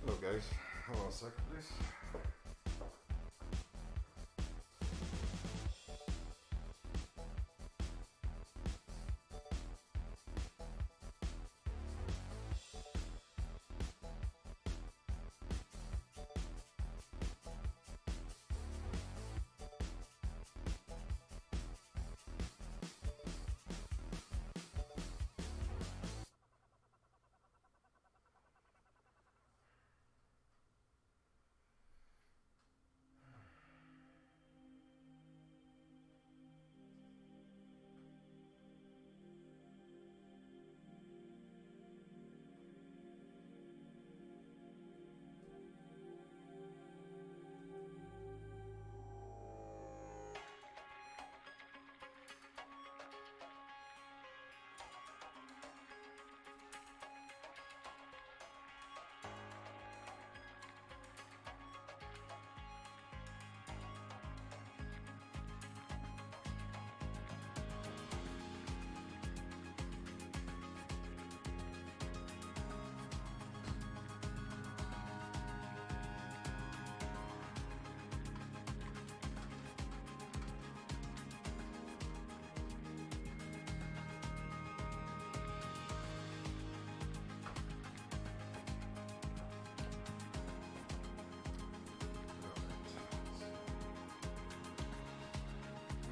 Hello guys, hold on a second please.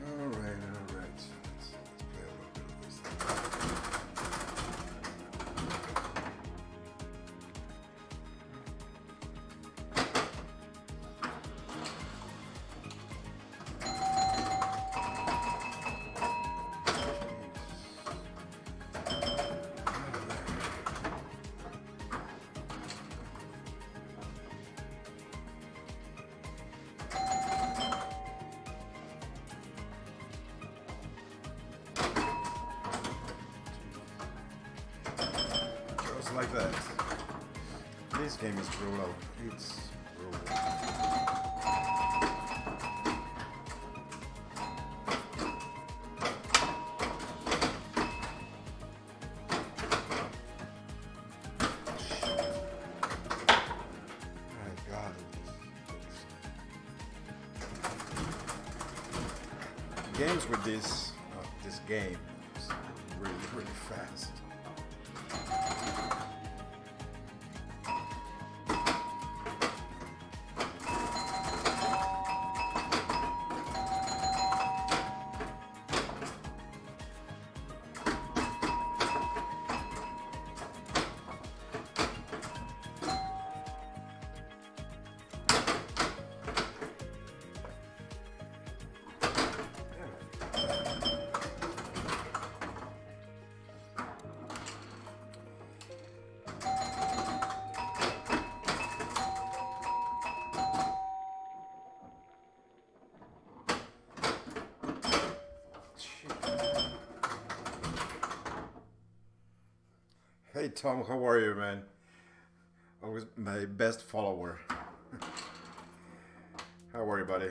Alright, let's play a little bit of this. Like that. This game is brutal. It's brutal. My God. Games with this game is really fast. Hey Tom, how are you, man? Always my best follower. How are you, buddy?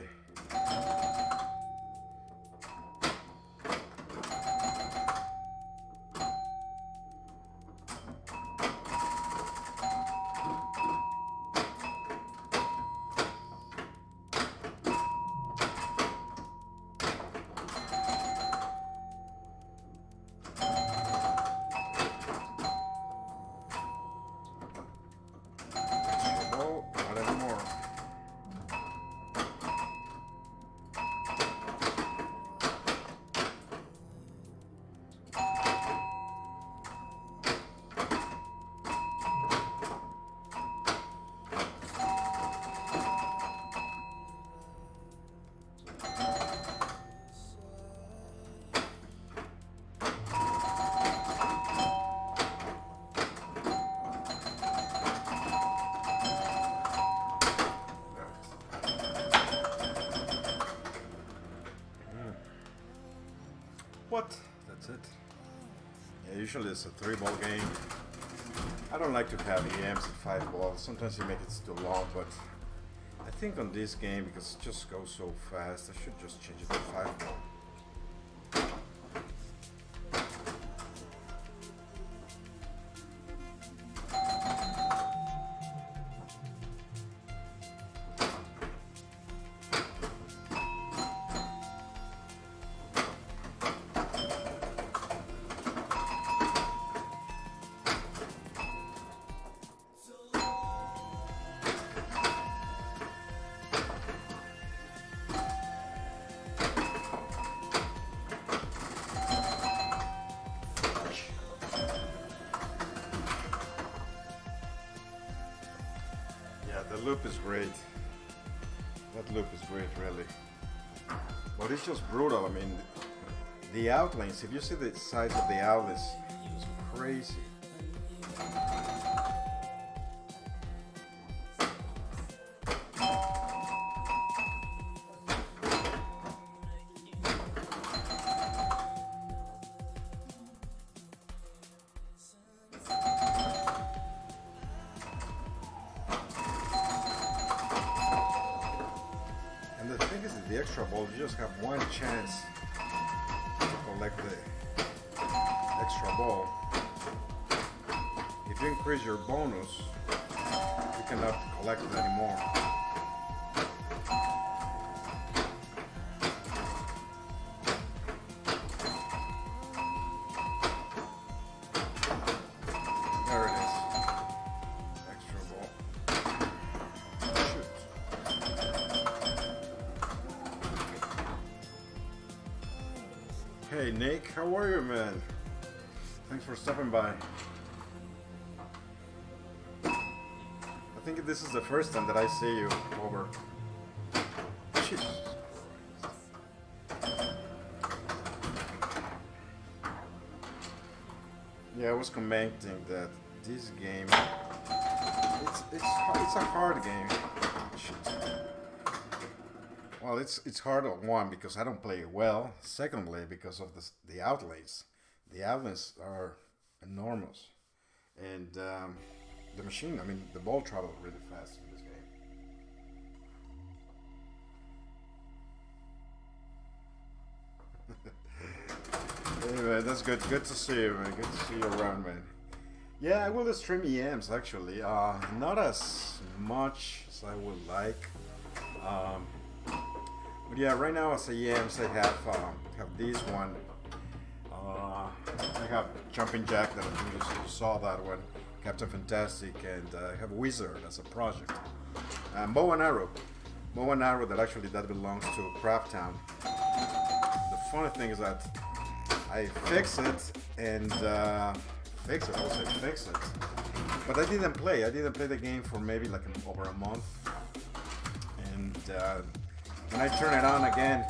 Yeah, usually it's a 3-ball game. I don't like to have EMs at 5 balls. Sometimes you make it too long, but I think on this game, because it just goes so fast, I should just change it to 5 ball. The loop is great. That loop is great, really. But it's just brutal. I mean, the outlines, if you see the size of the outlets, it's crazy. The extra ball, you just have one chance to collect the extra ball. If you increase your bonus, you cannot collect it anymore. There it is. Extra ball. Hey Nick, how are you, man? Thanks for stopping by. I think this is the first time that I see you over. Jeez. Yeah, I was commenting that this game, it's a hard game. Shit. Well, it's hard on one because I don't play it well. Secondly, because of the outlays. The outlays are enormous, and the machine. I mean, the ball travels really fast in this game. Anyway, that's good. Good to see you, man. Good to see you around, man. Yeah, I will stream EMs actually. Not as much as I would like. But yeah, right now as EMs I have this one. I have Jumping Jack that I think you saw that one, Captain Fantastic, and I have Wizard as a project. Bow and Arrow that actually that belongs to Crafttown. The funny thing is that I fix it and I would say fix it, but I didn't play the game for maybe like over a month, and when I turn it on again,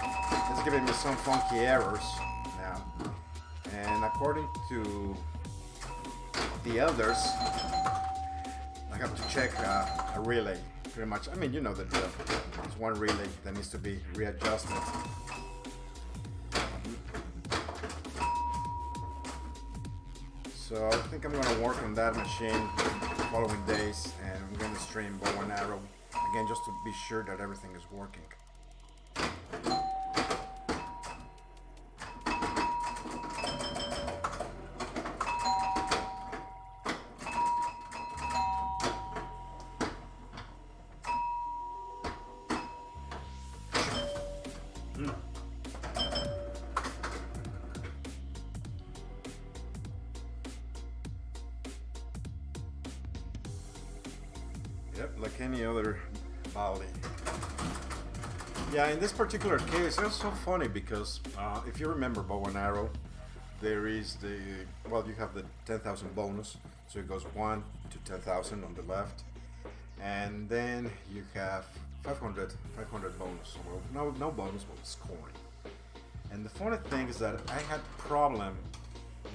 it's giving me some funky errors now. And according to the elders, I have to check a relay, pretty much. I mean, you know the drill. There's one relay that needs to be readjusted. So I think I'm gonna work on that machine the following days, and I'm gonna stream Bow and Arrow again just to be sure that everything is working. Yep, like any other volley. Yeah, in this particular case, it's so funny because if you remember Bow and Arrow, there is the, well, you have the 10,000 bonus, so it goes 1 to 10,000 on the left, and then you have 500 bonus. Well, no bonus, but scoring. And the funny thing is that I had problem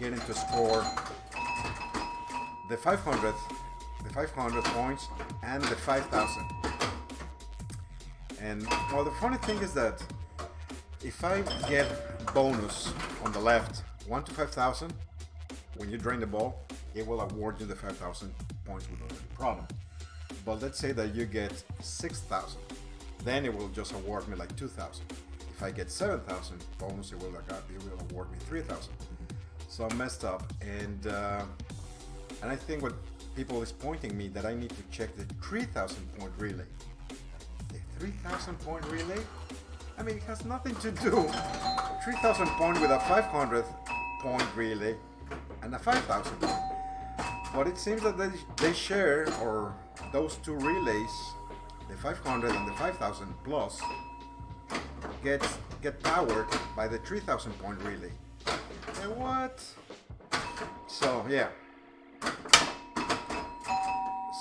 getting to score the 500 points and the 5,000. And well, the funny thing is that if I get bonus on the left 1 to 5,000, when you drain the ball, it will award you the 5,000 points without any problem. But let's say that you get 6,000, then it will just award me like 2,000. If I get 7,000 bonus, it will award me 3,000. So I'm messed up, and I think what people is pointing me that I need to check the 3,000 point relay. The 3,000 point relay? I mean, it has nothing to do. 3,000 point with a 500 point relay and a 5,000 point. But it seems that they share, or those two relays, the 500 and the 5,000 plus, get powered by the 3,000 point relay. And what? So yeah.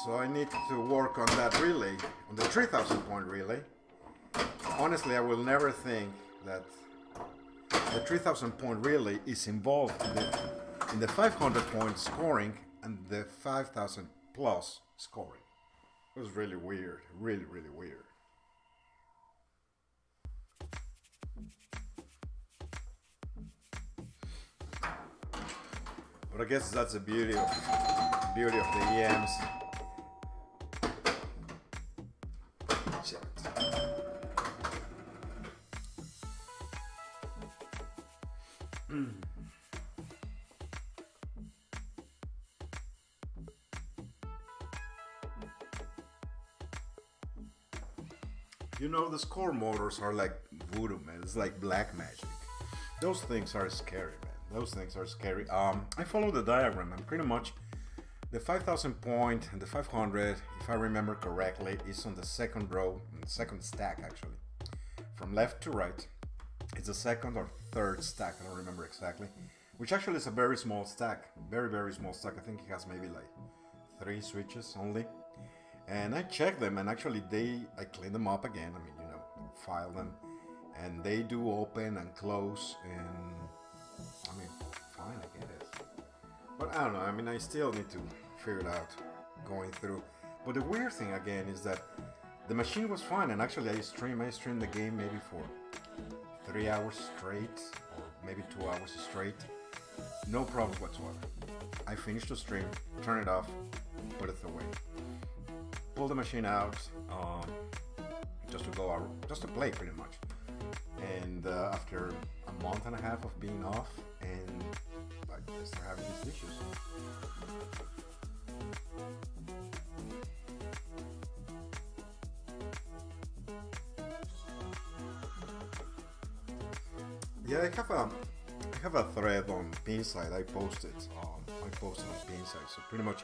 So I need to work on that relay, on the 3,000 point relay. Honestly, I will never think that the 3,000 point relay is involved in the 500 point scoring and the 5,000 plus scoring. It was really weird, really weird. But I guess that's the beauty of the EMs. Shit. You know, the score motors are like voodoo, man. It's like black magic. Those things are scary, man. Those things are scary. I follow the diagram, and pretty much the 5,000 point and the 500, if I remember correctly, is on the second row, second stack actually, from left to right. It's the second or third stack, I don't remember exactly, which actually is a very small stack, very small stack. I think it has maybe like 3 switches only. And I checked them, and actually I cleaned them up again. I mean, you know, file them, and they do open and close, and I mean, fine, I get it. But I don't know, I mean, I still need to figure it out going through. But the weird thing again is that the machine was fine, and actually I streamed the game maybe for 3 hours straight, or maybe 2 hours straight. No problem whatsoever. I finished the stream, turn it off, put it away. Pull the machine out, just to play pretty much. And after a month and a half of being off, and I start having these issues. Yeah, I have a thread on Pinside. I posted on Pinside. So pretty much,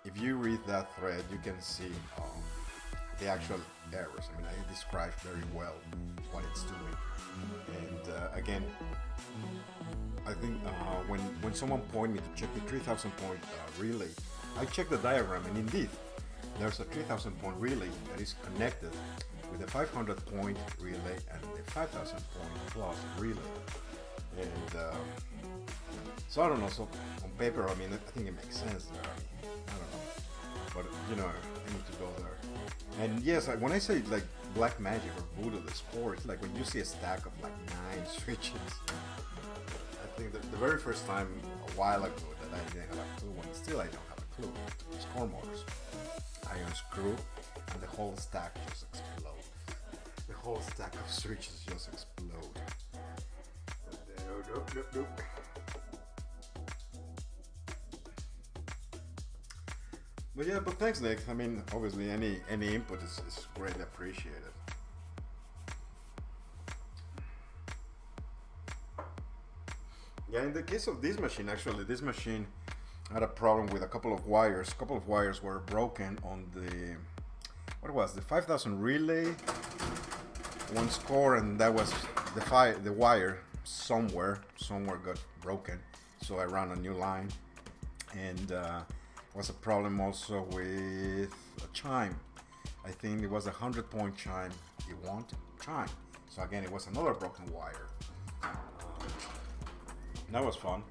if you read that thread, you can see the actual errors. I mean, I described very well what it's doing. And again, I think when someone pointed me to check the 3,000 point relay, I checked the diagram, and indeed, there's a 3,000 point relay that is connected with a 500 point relay and a 5,000 point plus relay. And so I don't know. So on paper, I mean, I think it makes sense there. I don't know, but you know, I need to go there. And yes, when I say like black magic or voodoo, the score, it's like when you see a stack of like 9 switches. I think that the very first time a while ago that I didn't have a clue, and still I don't have a clue, score motors. I unscrew, and the whole stack just explodes. The whole stack of switches just explode. Nope. But yeah, but thanks, Nick. I mean, obviously any input is greatly appreciated. Yeah, in the case of this machine, actually, this machine had a problem with a couple of wires. A couple of wires were broken on the, what was the 5,000 relay, one score, and that was the wire somewhere got broken. So I ran a new line, and was a problem also with a chime. I think it was a 100 point chime. You want chime. So again, it was another broken wire. That was fun.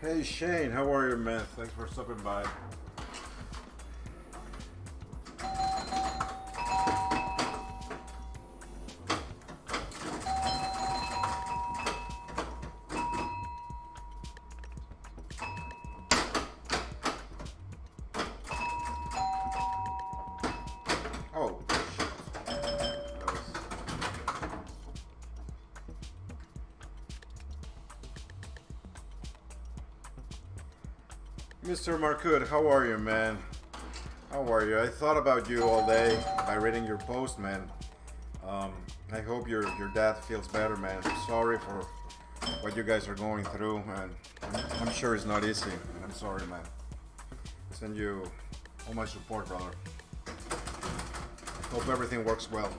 Hey Shane, how are you, man? Thanks for stopping by. Oh, Mr. Marcoud, how are you, man? How are you? I thought about you all day by reading your post, man. I hope your dad feels better, man. Sorry for what you guys are going through, and I'm sure it's not easy. I'm sorry, man. Send you all my support, brother. Hope everything works well.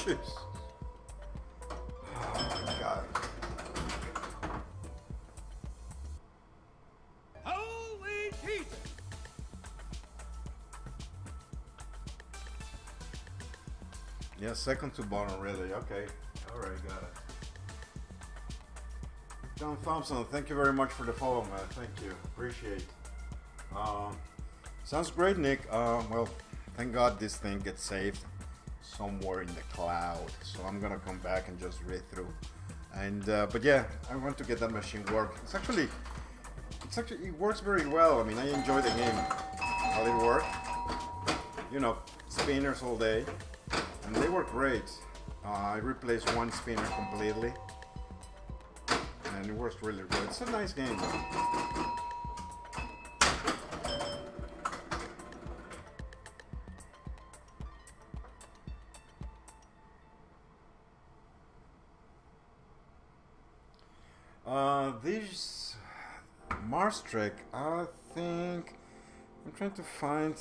Jeez. Oh my God. Holy Jesus! Yeah, second to bottom, really. Okay. All right, got it. John Thompson, thank you very much for the follow, man. Thank you. Appreciate. Sounds great, Nick. Well, thank God this thing gets saved somewhere in the cloud. So I'm gonna come back and just read through. And but yeah, I want to get that machine work. It works very well. I mean, I enjoy the game. How it work? You know, spinners all day, and they work great. I replaced one spinner completely, and it works really good. It's a nice game, though. This Mars Trek, I think I'm trying to find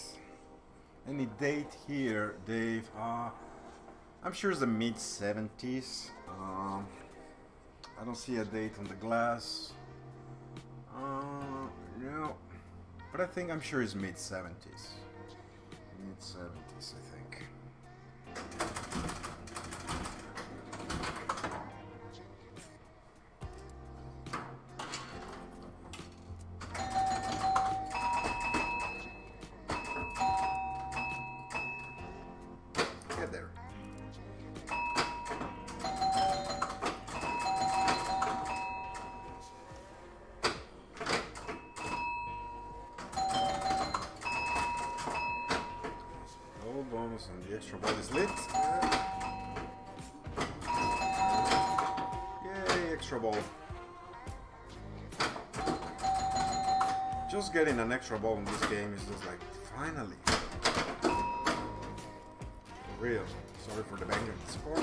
any date here, Dave. I'm sure it's the mid-70s. I don't see a date on the glass. No, but I'm sure it's mid-70s. Mid-70s, I think. And the extra ball is lit. Yay, extra ball. Just getting an extra ball in this game is just like, finally. For real. Sorry for the banger score.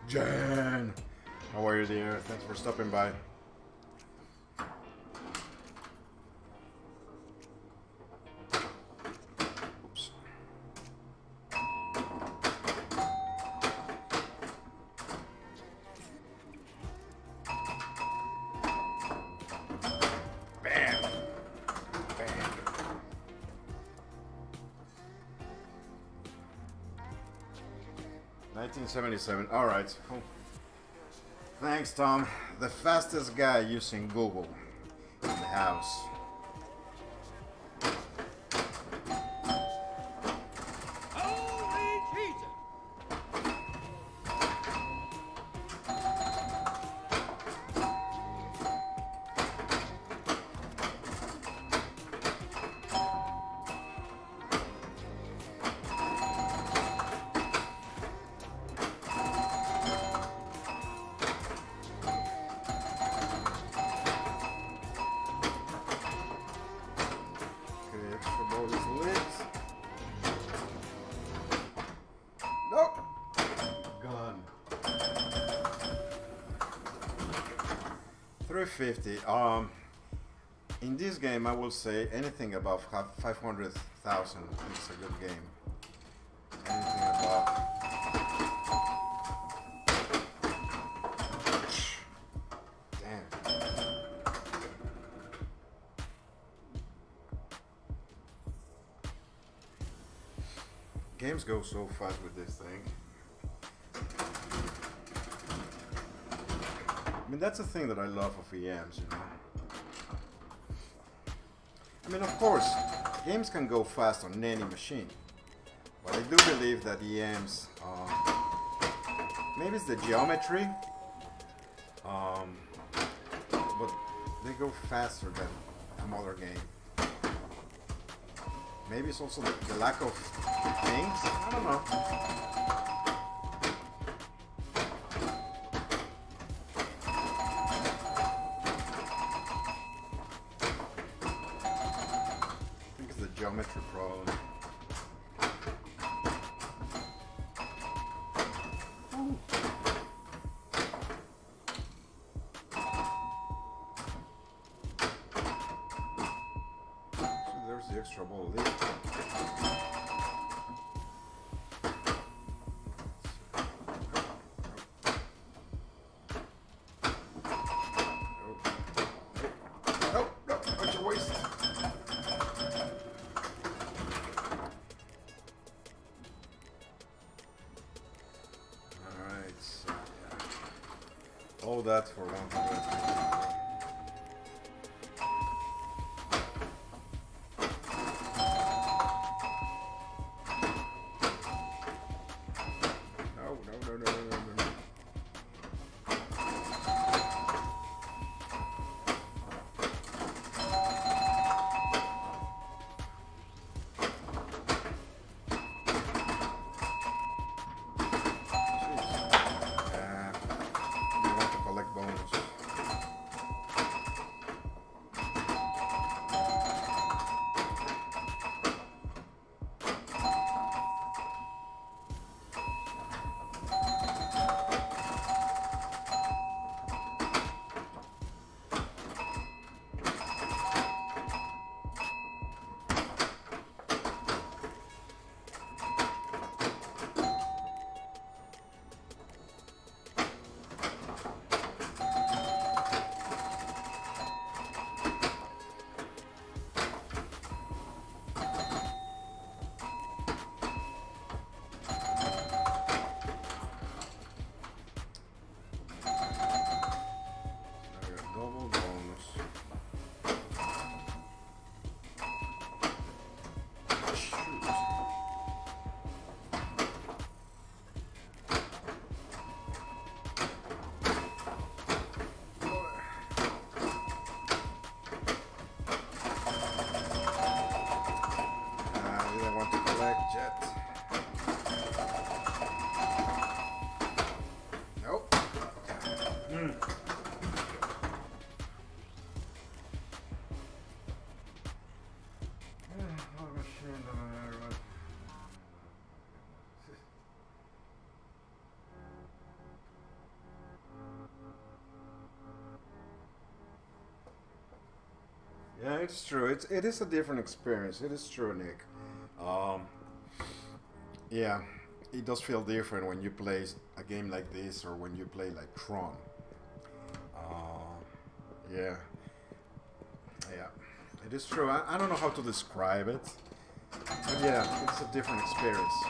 Jan! How are you, dear? Thanks for stopping by. Oops. Bam! Bam! $1977. All right. Cool. Thanks, Tom. The fastest guy using Google in the house. Holy Jesus! 350. In this game, I will say anything above 500,000 is a good game. Anything above. Damn. Games go so fast with this thing. I mean, that's the thing that I love of EMs, you know. I mean, of course, games can go fast on any machine, but I do believe that EMs, maybe it's the geometry, but they go faster than a modern game. Maybe it's also the lack of things. I don't know. Geometry problem. Ooh. So there's the extra ball lead. Oh, no, what's your waste? All that for 150. No. Yeah, it's true. It is a different experience. It is true, Nick. Yeah, it does feel different when you play a game like this or when you play like Tron. Yeah, it is true. I don't know how to describe it, but yeah, it's a different experience.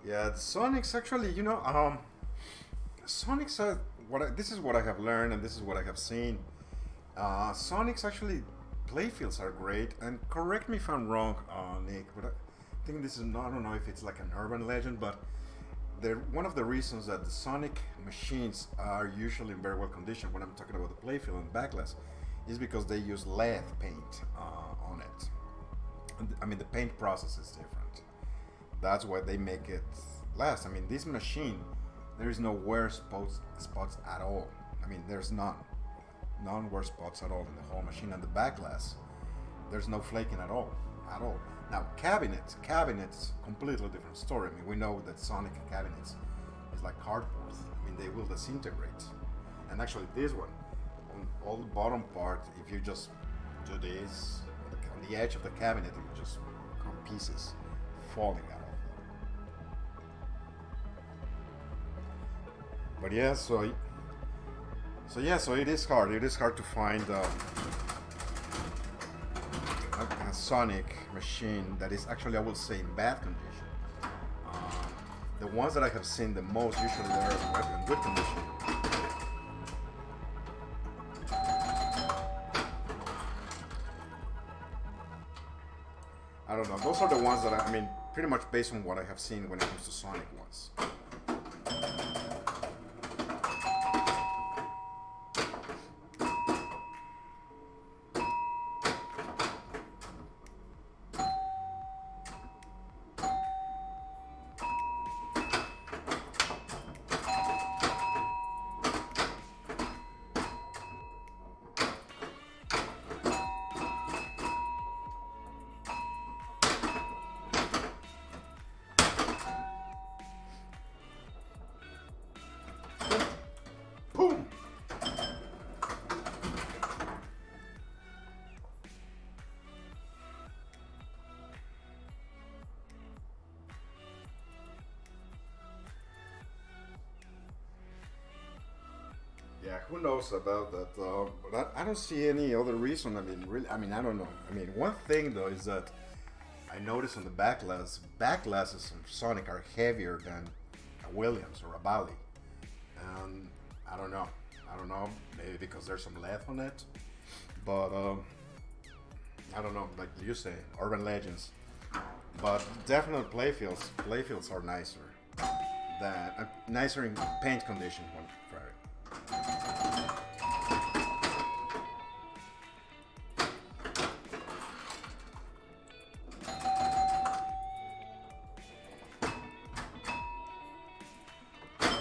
Yeah, the Sonics actually, Sonics are this is what I have learned and this is what I have seen. Sonics actually playfields are great, and correct me if I'm wrong, Nick, but I think this is not, I don't know if it's like an urban legend, but one of the reasons that the Sonic machines are usually in very well condition when I'm talking about the playfield and backlash is because they use lead paint on it. I mean, the paint process is different. That's why they make it last. I mean, this machine, there is no wear spots at all. I mean, there's none wear spots at all in the whole machine. And the backlash, there's no flaking at all. Now, cabinets, completely different story. I mean, we know that Sonic cabinets is like cardboard. I mean, they will disintegrate. And actually, this one, on all the bottom part, if you just do this on the edge of the cabinet, it will just come pieces falling out. But yeah, so it is hard. It is hard to find a Sonic machine that is actually, I will say, in bad condition. The ones that I have seen the most, usually they are in good condition. I don't know. Those are the ones that I mean, pretty much based on what I have seen when it comes to Sonic ones. Yeah, who knows about that? But I don't see any other reason. I mean, really, I mean, I don't know. I mean, one thing though is that I noticed on the backlashes on Sonic are heavier than a Williams or a Bally. And I don't know. Maybe because there's some lead on it. But I don't know. Like you say, urban legends. But definitely playfields are nicer nicer in paint condition.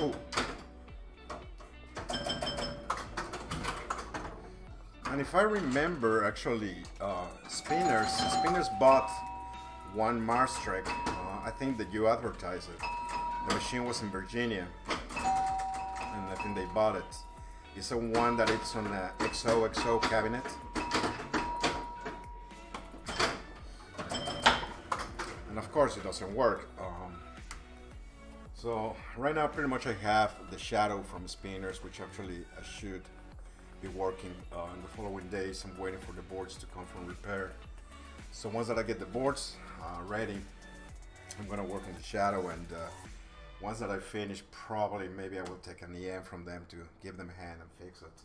Oh. And if I remember, actually, Spinners bought one Mars Trek. I think that you advertised it. The machine was in Virginia, and I think they bought it. It's a one that it's on a XOXO cabinet. And of course it doesn't work. So right now pretty much I have the Shadow from Spinners, which actually I should be working in the following days. I'm waiting for the boards to come from repair. So once that I get the boards ready, I'm gonna work on the Shadow, and once that I finish, probably maybe I will take an EM from them to give them a hand and fix it.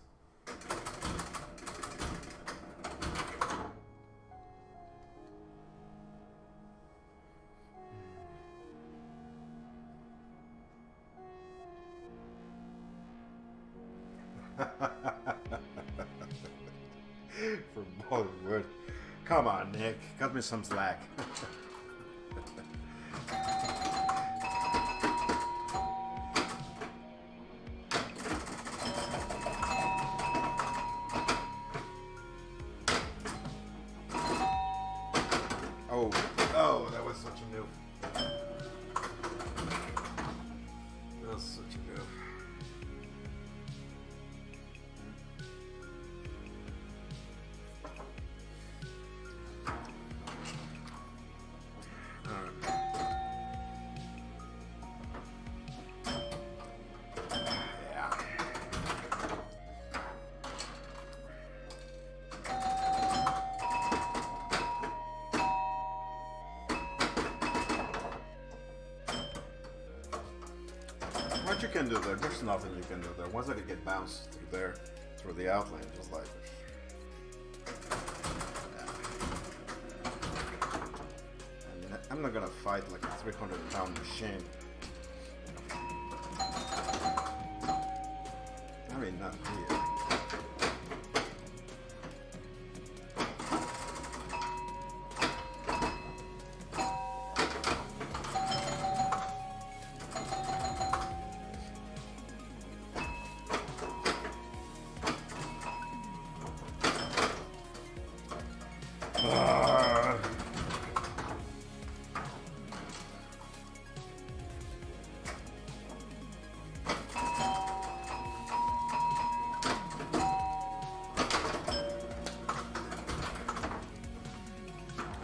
For Bollywood. Come on, Nick. Cut me some slack. Oh, that was such a noob. That was such a noob. can do there? There's nothing you can do there. Once I get bounced through there, through the outline, just like. And I'm not gonna fight like a 300-pound machine. I mean, not here.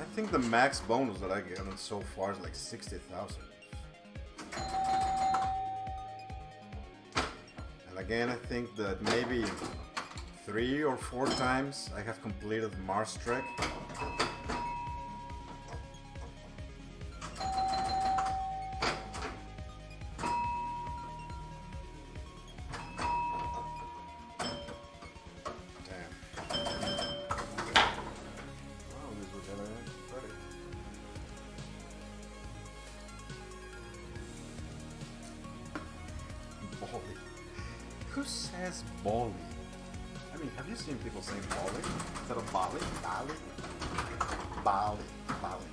I think the max bonus that I get so far is like 60,000. And again, I think that maybe 3 or 4 times I have completed Mars Trek. Who says Bali? I mean, have you seen people saying Bali instead of Bali? Bali? Bali. Bali.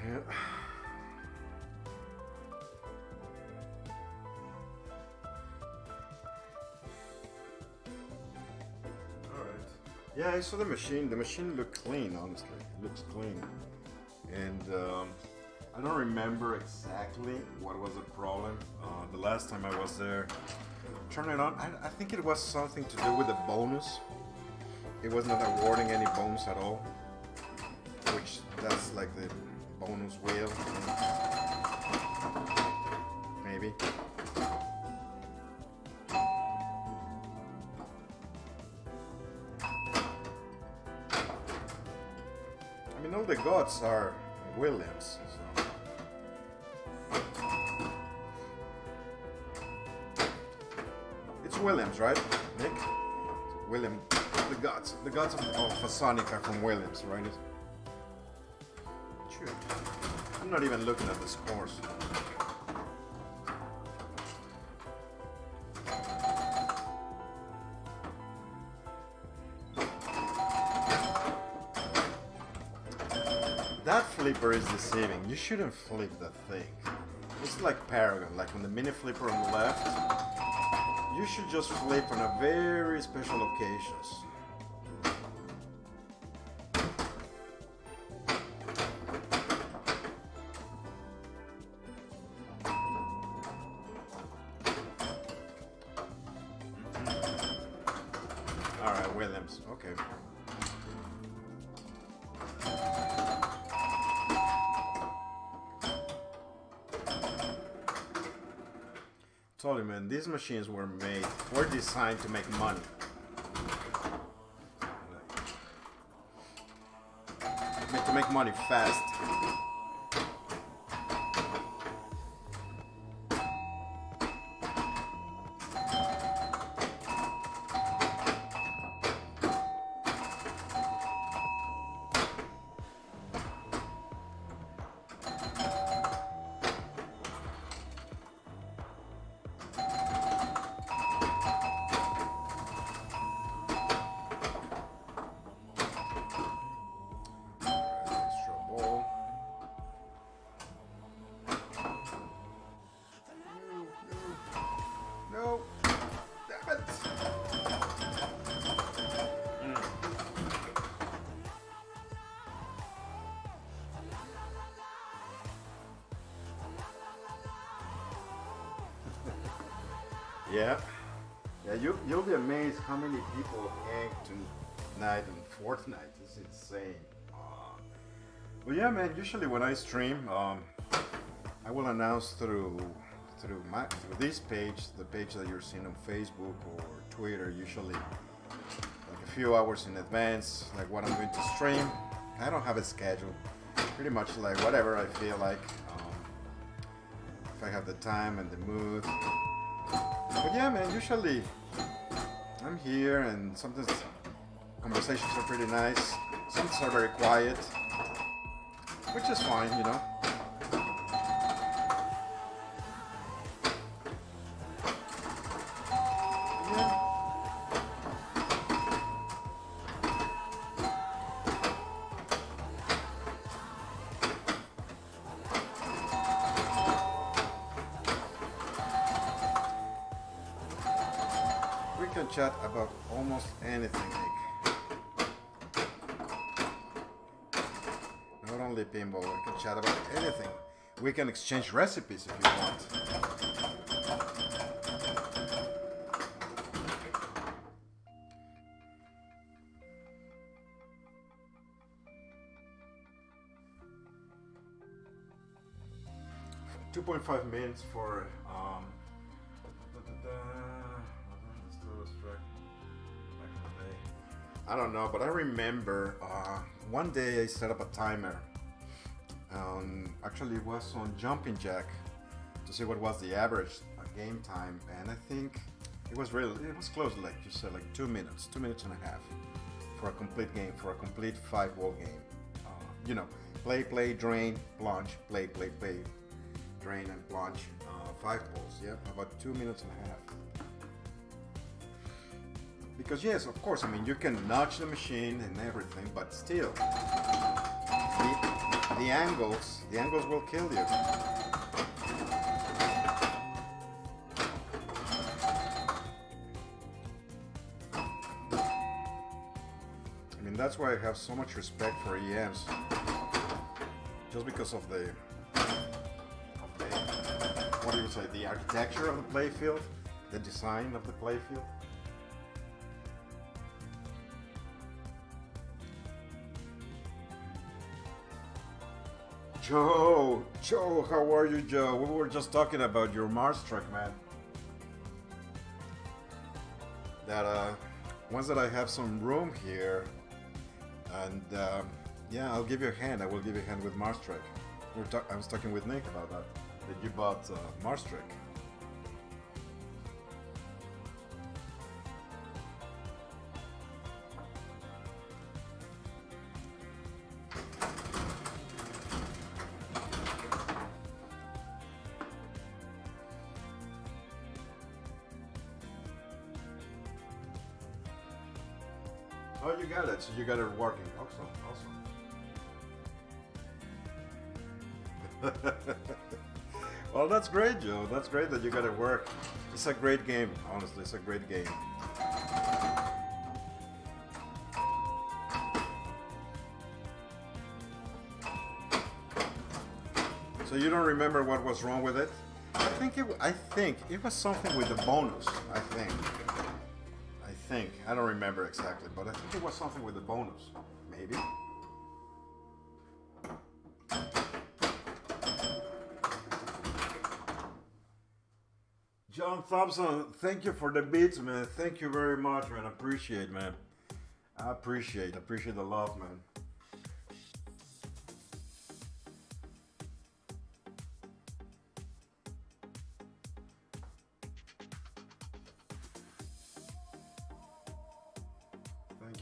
Yeah. Alright. Yeah, I saw the machine. The machine looked clean, honestly. It looks clean. And I don't remember exactly what was the problem. The last time I was there, turn it on. I think it was something to do with the bonus. It was not awarding any bonus at all. Which, that's like the bonus wheel. Maybe. I mean, all the gods are Williams. So. It's Williams, right, Nick? William. The gods of Sonic are from Williams, right? Shoot. I'm not even looking at the scores. That flipper is deceiving. You shouldn't flip that thing. It's like Paragon, like on the mini flipper on the left. You should just flip on a very special occasions. Alright, Williams, okay. Told you, man, these machines were designed to make money. Make money fast. No. Damn it. Yeah. Yeah, you'll be amazed how many people hang tonight in Fortnite. It's insane. Well, yeah, man. Usually when I stream, I will announce through this page, the page that you're seeing on Facebook or Twitter, usually like a few hours in advance, like what I'm going to stream. I don't have a schedule. Pretty much like whatever I feel like. If I have the time and the mood. But yeah, man. Usually I'm here, and sometimes conversations are pretty nice. Sometimes are very quiet, which is fine, you know. We can chat about almost anything, Nick. Not only pinball, we can chat about anything. We can exchange recipes if you want. .5 minutes for I don't know, but I remember one day I set up a timer. Actually, it was on Jumping Jack to see what was the average game time, and I think it was close, like you said, like 2 minutes, 2 minutes and a half for a complete game, for a complete 5-ball game. You know, play, drain, plunge, play, drain and plunge. 5 balls, yeah, about 2 minutes and a half. Because yes, of course, I mean, you can nudge the machine and everything, but still, the angles will kill you. I mean, that's why I have so much respect for EMs, just because of the what do you say, the architecture of the playfield, the design of the playfield. Joe, how are you, Joe? We were just talking about your Mars truck, man. That once that I have some room here, and yeah, I'll give you a hand. I will give you a hand with Mars truck. I was talking with Nick about that. That you bought Mars truck. Oh, you got it. So you got it working. Awesome. Well, that's great, Joe. That's great that you got it work. It's a great game. Honestly, it's a great game. So you don't remember what was wrong with it? I think it was something with the bonus. I think. I don't remember exactly, but I think it was something with the bonus. Maybe. John Thompson, thank you for the beats, man. Thank you very much, man. I appreciate, man. I appreciate the love, man.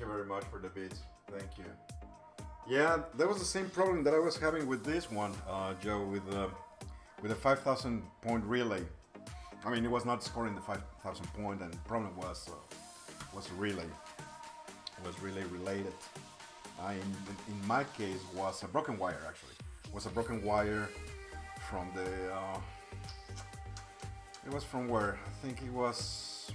you very much for the beats. Thank you. Yeah, that was the same problem that I was having with this one, Joe, with a 5,000 point relay. I mean, it was not scoring the 5,000 point, and the problem was relay. It was relay related. In my case, was a broken wire actually. It was a broken wire from the. It was from where? I think it was.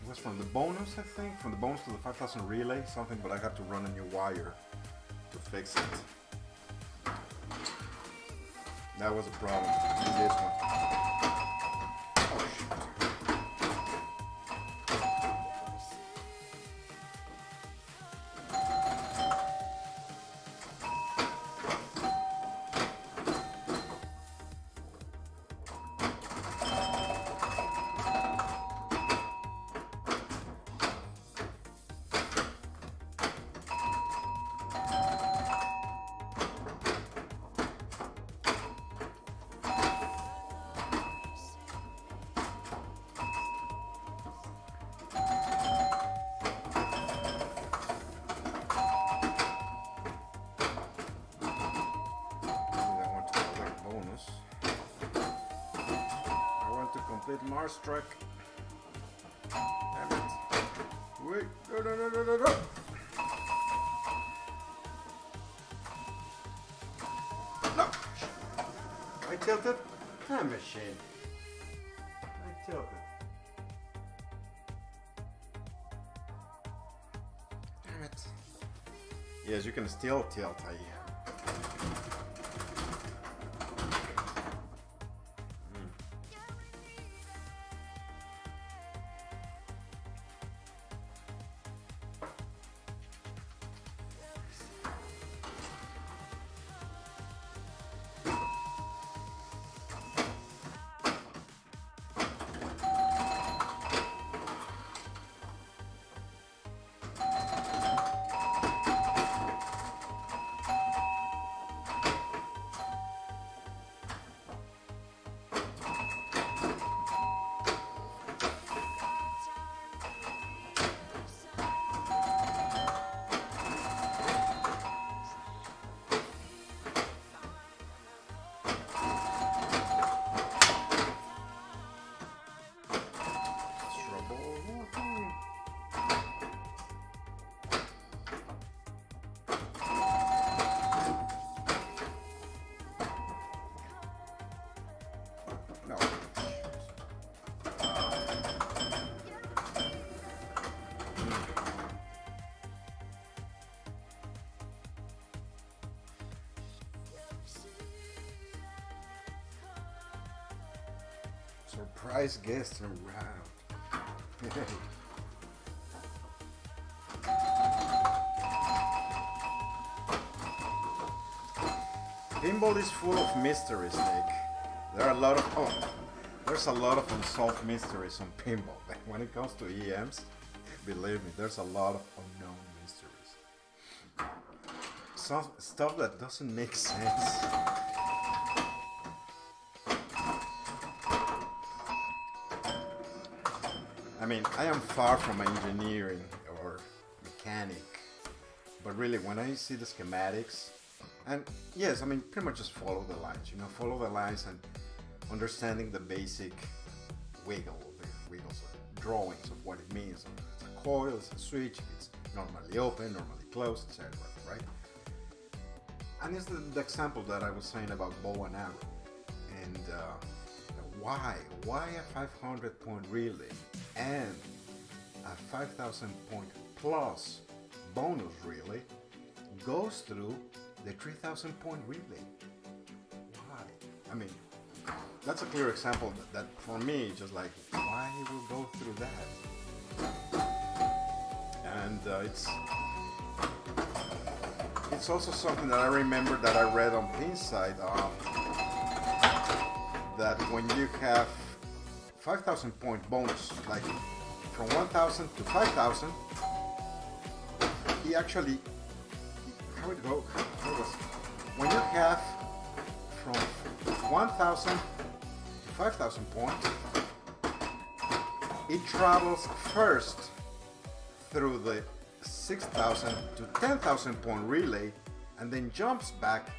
It was from the bonus, I think, from the bonus to the 5,000 relay, something. But I had to run a new wire to fix it. That was a problem in this one. Oh shit. Mars track. Damn it. Wait, no. No! I tilted. Time machine. I tilted. Damn it. Yes, you can still tilt. Surprise guest around. Pinball is full of mysteries, Nick. There are a lot of there's a lot of unsolved mysteries on pinball. When it comes to EMs, believe me, there's a lot of unknown mysteries. Stuff that doesn't make sense. I mean, I am far from engineering or mechanic, but really when I see the schematics, and yes, I mean, pretty much just follow the lines, you know, follow the lines and understanding the basic wiggles, drawings of what it means. It's a coil, it's a switch, it's normally open, normally closed, etc., right? And it's the example that I was saying about bow and arrow, and why a 500 point relay and a 5,000 point plus bonus relay goes through the 3,000 point relay. Why? I mean, that's a clear example that for me, just like, why will go through that? And it's also something that I remember that I read on Pinside, that when you have 5,000 point bonus, like from 1,000 to 5,000, he actually, how it go? When you have from 1,000 to 5,000 points, it travels first through the 6,000 to 10,000 point relay and then jumps back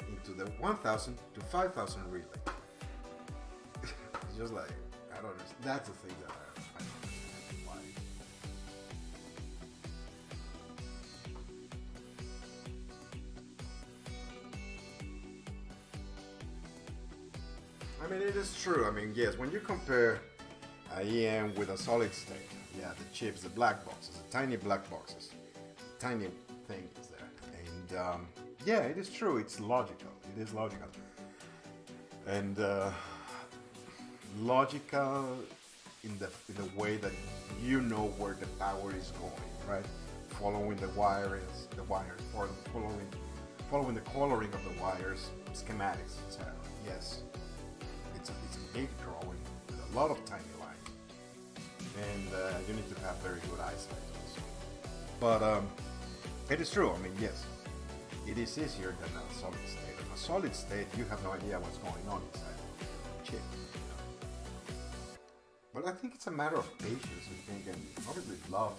into the 1,000 to 5,000 relay. It's just like, I don't know, that's the thing that I don't understand why. I mean, it is true. I mean, yes, when you compare EM with a solid state, yeah, the chips, the black boxes, the tiny black boxes, tiny thing is there. And yeah, it is true. It's logical. It is logical. And logical in the way that you know where the power is going, right? Following the wires, following the coloring of the wires, schematics, etc. Yes, it's a big drawing with a lot of tiny lines, and you need to have very good eyesight also. But it is true. I mean, yes, it is easier than a solid state. In a solid state, you have no idea what's going on inside the chip. But I think it's a matter of patience, I think, and obviously love.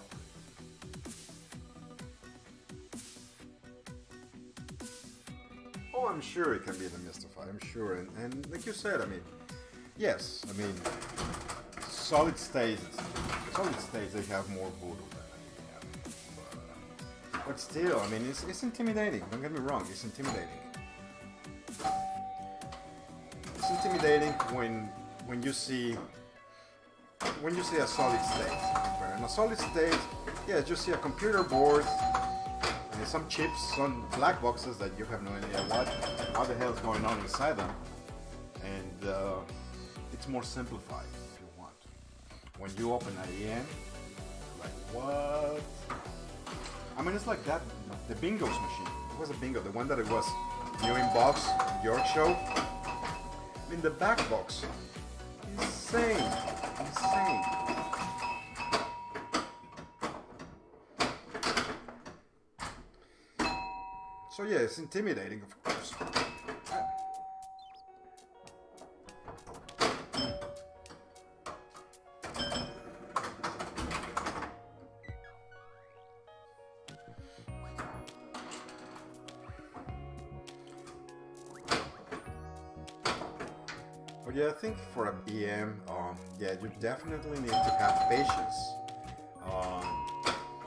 Oh, I'm sure it can be demystified, I'm sure. And like you said, I mean, yes, I mean, solid states, they have more voodoo than I have. But still, I mean, it's intimidating, don't get me wrong, it's intimidating. It's intimidating when you see a solid state. But in a solid state, yeah, you see a computer board and some chips, some black boxes that you have no idea what the hell is going on inside them, and it's more simplified if you want. When you open IEM, like what? I mean, it's like that. The Bingos machine. It was a bingo, the one that it was new in box, York show. I mean, the back box, insane. So yeah, it's intimidating, of course. But yeah, I think for a BM, yeah, you definitely need to have patience.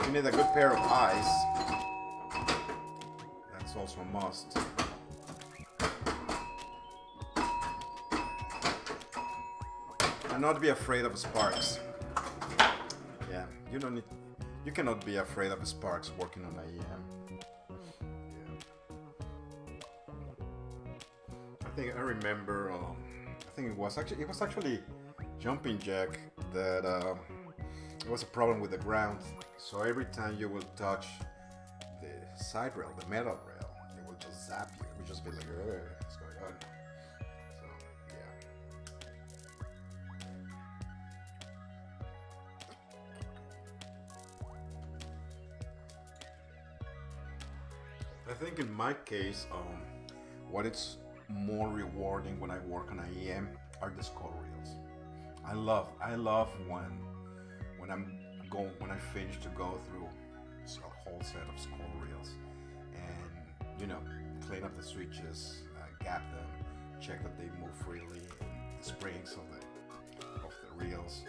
You need a good pair of eyes. That's also a must. And not be afraid of sparks. Yeah, you cannot be afraid of sparks working on IEM. Yeah. I remember. I think it was actually Jumping Jack that there was a problem with the ground. So every time you will touch the side rail, the metal rail, it will just zap you. It will just be like, what's going on? So yeah. I think in my case, what it's more rewarding when I work on IEM are the skull reels. I love when I finish to go through a whole set of skull reels and, you know, clean up the switches, gap them, check that they move freely, and the springs of the reels.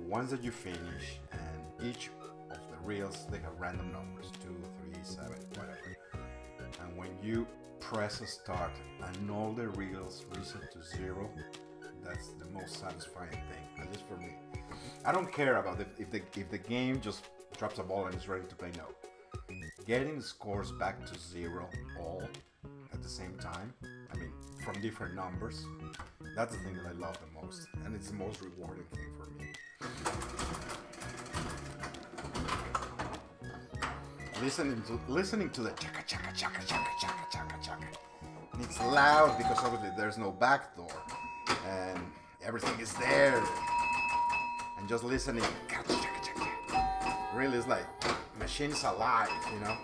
Once that you finish, and each of the reels, they have random numbers, 2, 3, 7, whatever. And when you press a start and all the reels reset to 0, that's the most satisfying thing, at least for me. I don't care about if the game just drops a ball and is ready to play. No, getting the scores back to 0 all at the same time, I mean from different numbers, that's the thing that I love the most, and it's the most rewarding thing for me. Listening to the chaka chaka chaka chaka chaka chaka chaka, and it's loud because obviously there's no back door and everything is there, and just listening chaka chaka chaka really is like machines alive, you know.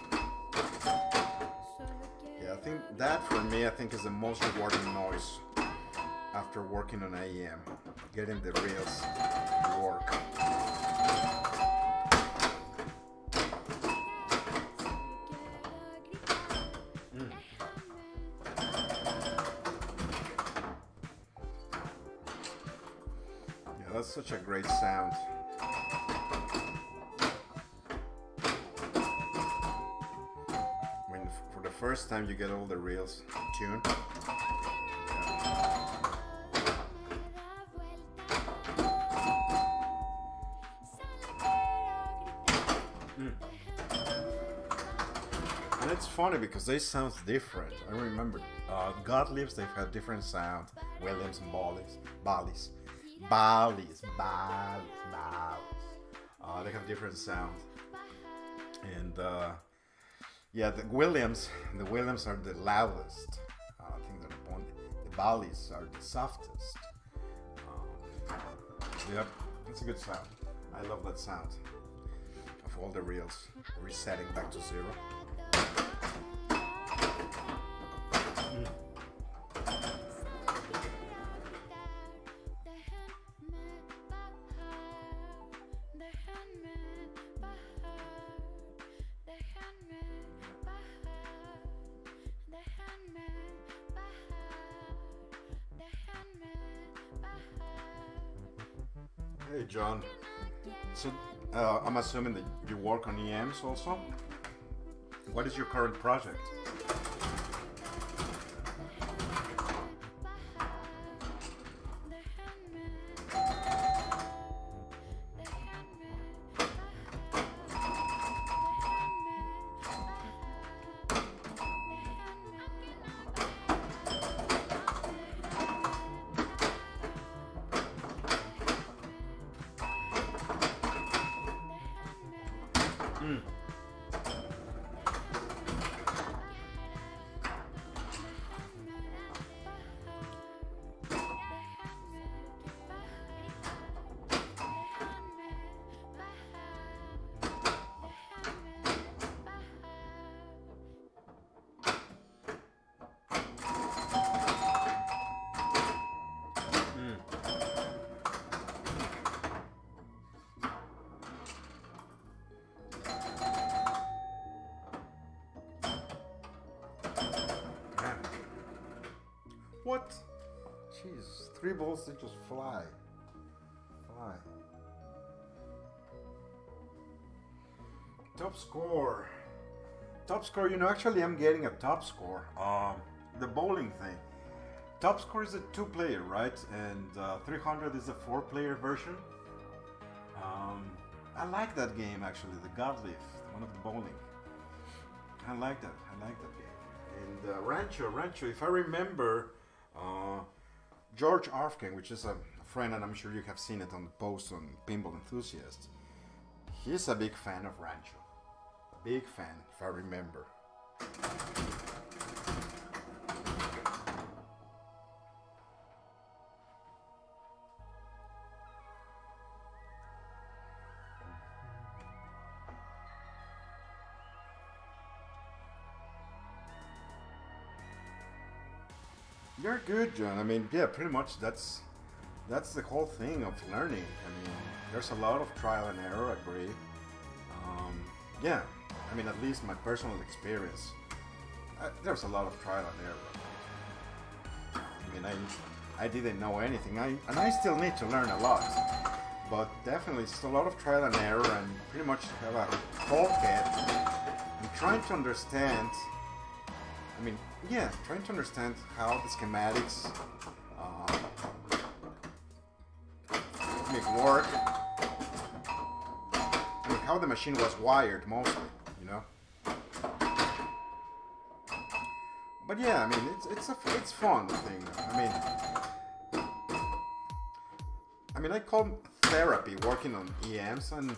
Yeah, I think that for me, I think is the most rewarding noise after working on IEM, getting the reels to work. That's such a great sound. When for the first time you get all the reels tuned. And it's funny because they sound different. I remember Gottlieb's, they've had different sound. Williams and Bally's. They have different sound. And yeah, the Williams are the loudest. I think the Bally's are the softest. Yep, it's a good sound. I love that sound of all the reels resetting back to zero. Hey John, so I'm assuming that you work on EMs also? What is your current project? What? Jeez, 3 balls they just fly. Top score. Top score, you know, actually I'm getting a top score. The bowling thing. Top score is a 2-player, right? And 300 is a 4-player version. I like that game actually, the Gottlieb, one of the bowling. I like that game. And Rancho, if I remember, George Arfking, which is a friend, and I'm sure you have seen it on the post on Pinball Enthusiast, he's a big fan of Rancho. A big fan, if I remember. You're good, John. I mean, yeah, pretty much that's the whole thing of learning. I mean, there's a lot of trial and error, I agree. Yeah, I mean, at least my personal experience, there's a lot of trial and error. I mean, I didn't know anything, and I still need to learn a lot. But definitely, it's a lot of trial and error, and pretty much have a whole head and trying to understand. I mean, yeah, trying to understand how the schematics work. I mean, how the machine was wired mostly, you know. But yeah, I mean, it's fun thing. I mean, I call therapy working on EMs, and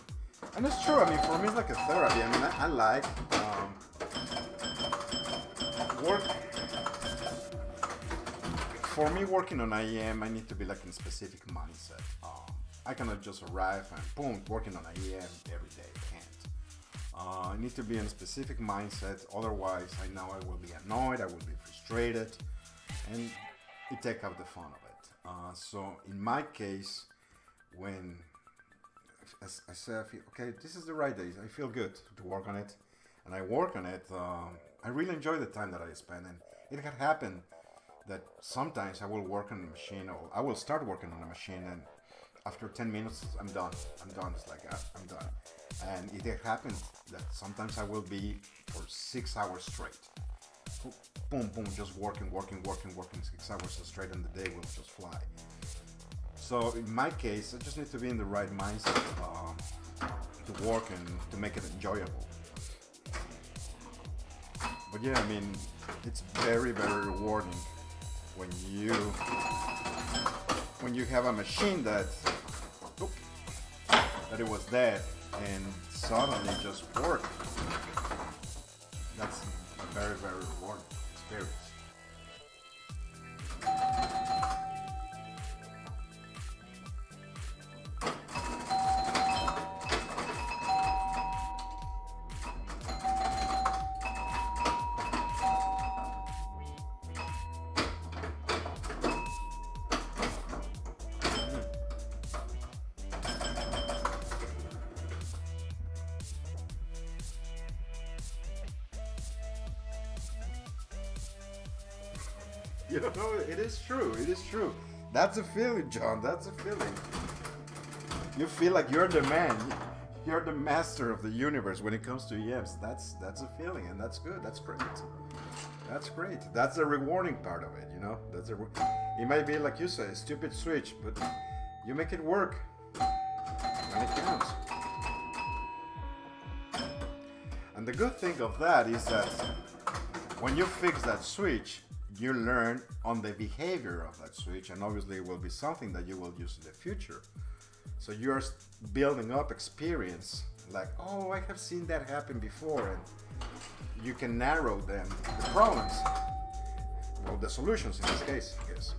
it's true. I mean, for me, it's like a therapy. I mean, I like work. For me, working on IEM, I need to be like in a specific mindset. I cannot just arrive and boom, working on IEM every day. I can't. I need to be in a specific mindset. Otherwise, I know I will be annoyed. I will be frustrated, and it take out the fun of it. So in my case, when I say, okay, this is the right day. I feel good to work on it, and I work on it. I really enjoy the time that I spend, and it can happen that sometimes I will work on a machine, or I will start working on a machine, and after 10 minutes, I'm done. I'm done. It's like, I'm done. And it happens that sometimes I will be for 6 hours straight. Boom, boom, just working 6 hours straight, and the day will just fly. So in my case, I just need to be in the right mindset to work and to make it enjoyable. But yeah, I mean, it's very, very rewarding when you have a machine that it was dead and suddenly just worked. That's a very, very rewarding experience. You know, it is true. It is true. That's a feeling, John. That's a feeling. You feel like you're the man. You're the master of the universe when it comes to EMs. That's a feeling, and that's good. That's great. That's great. That's the rewarding part of it. You know, it might be like you say, a stupid switch, but you make it work when it counts. And the good thing of that is that when you fix that switch, you learn on the behavior of that switch, and obviously it will be something that you will use in the future. So you're building up experience, like, oh, I have seen that happen before, and you can narrow them, the problems, well, the solutions in this case, I guess.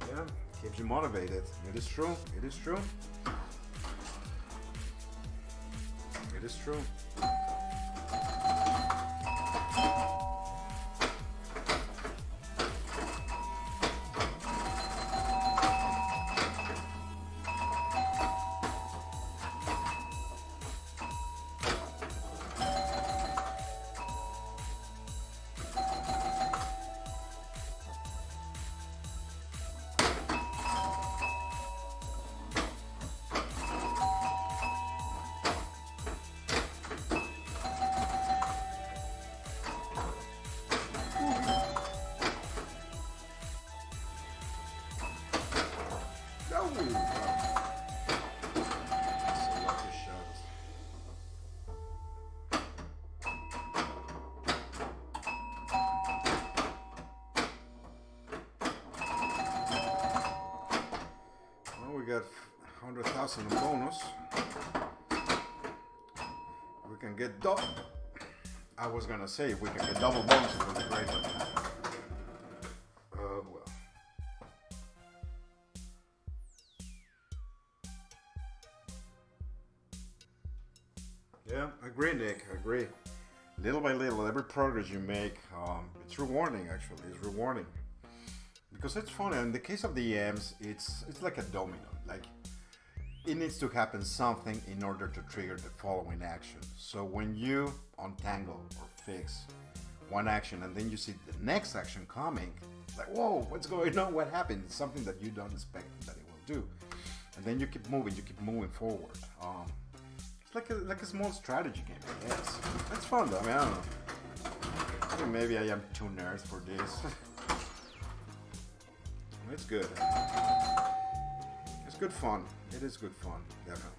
Yeah, keeps you motivated. It is true. It is true. It is true. We got 100,000 bonus. We can get double. I was gonna say if we can get double bonus, it would be great. Well. Yeah, agree, Nick. Agree. Little by little, every progress you make, it's rewarding. Actually, it's rewarding. Because it's funny, in the case of the EMs, it's like a domino. Like, it needs to happen something in order to trigger the following action. So when you untangle or fix one action and then you see the next action coming, like, whoa, what's going on? What happened? It's something that you don't expect that it will do. And then you keep moving forward. It's like a small strategy game, I guess. It's fun though. I mean, I don't know. I think maybe I am too nerd for this. It's good. It's good fun. It is good fun, definitely.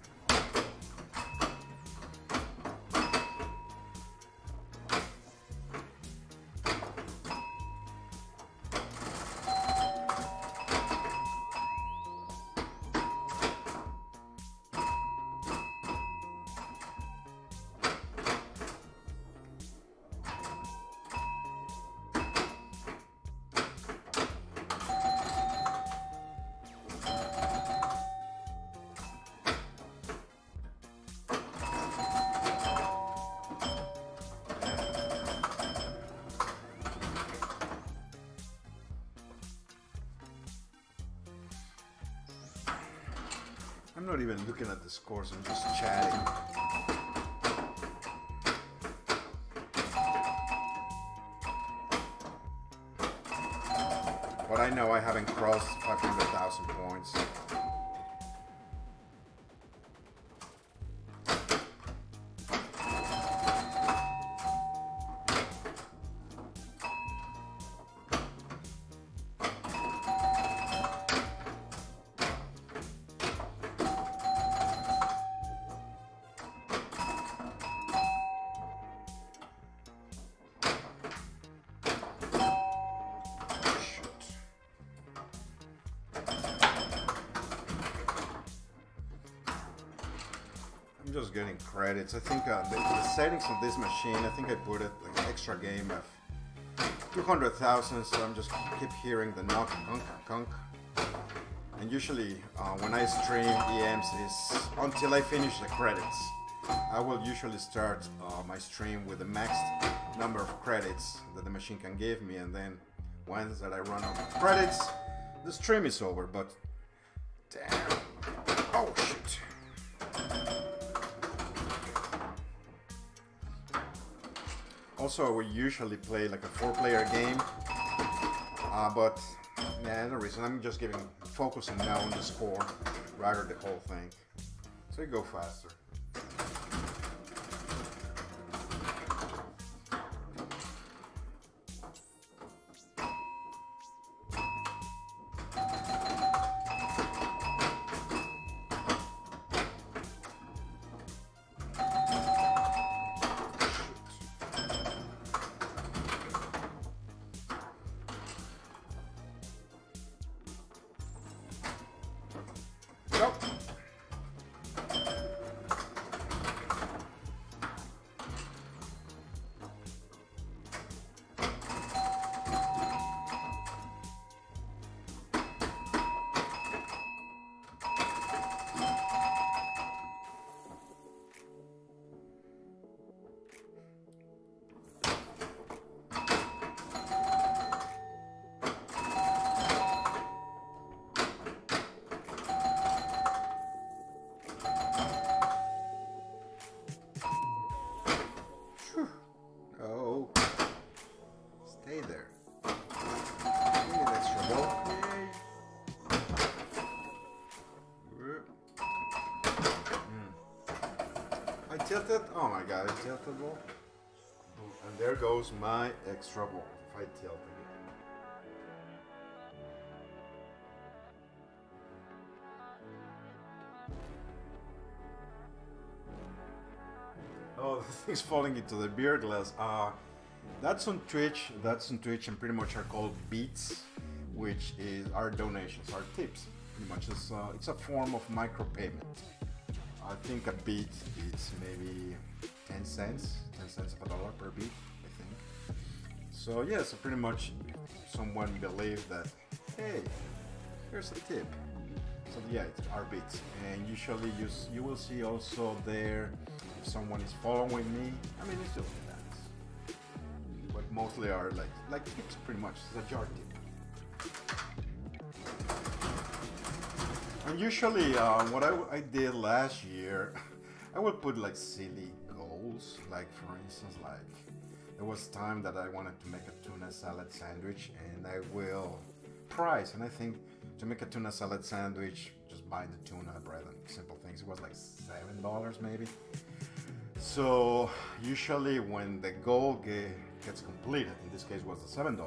I'm not even looking at the scores, I'm just chatting. but I know I haven't crossed 500,000 points. I'm just getting credits. I think the settings of this machine, I think I put it like extra game of 200,000, so I'm just keep hearing the knock, kunk, kunk. And usually when I stream EMs is until I finish the credits. I will usually start my stream with the maxed number of credits that the machine can give me, and then once that I run out of credits, the stream is over. But damn, oh shit. Also, we usually play like a 4-player game, but yeah, no reason. I'm just focusing now on the score rather than the whole thing, so you go faster. Oh, stay there. Give me the extra ball. I tilted. Oh my god, I tilted ball. And there goes my extra ball. If I tilt again. Oh, the thing's falling into the beer glass. That's on Twitch. That's on Twitch, and pretty much are called beats, which is our donations, our tips. Pretty much, it's a form of micropayment. I think a beat is maybe 10 cents of a dollar per beat, I think. So yeah, so pretty much, someone believed that, hey, here's a tip. So yeah, it's our beats, and usually you will see also there if someone is following me. I mean, it's just that, but mostly are like tips, pretty much. It's a jar tip. And usually, what I did last year, I would put like silly goals. Like for instance, like there was time that I wanted to make a tuna salad sandwich, and I will price. And I think to make a tuna salad sandwich, just buy the tuna, bread, and simple things. It was like $7 maybe. So usually when the goal gets completed, in this case was the $7,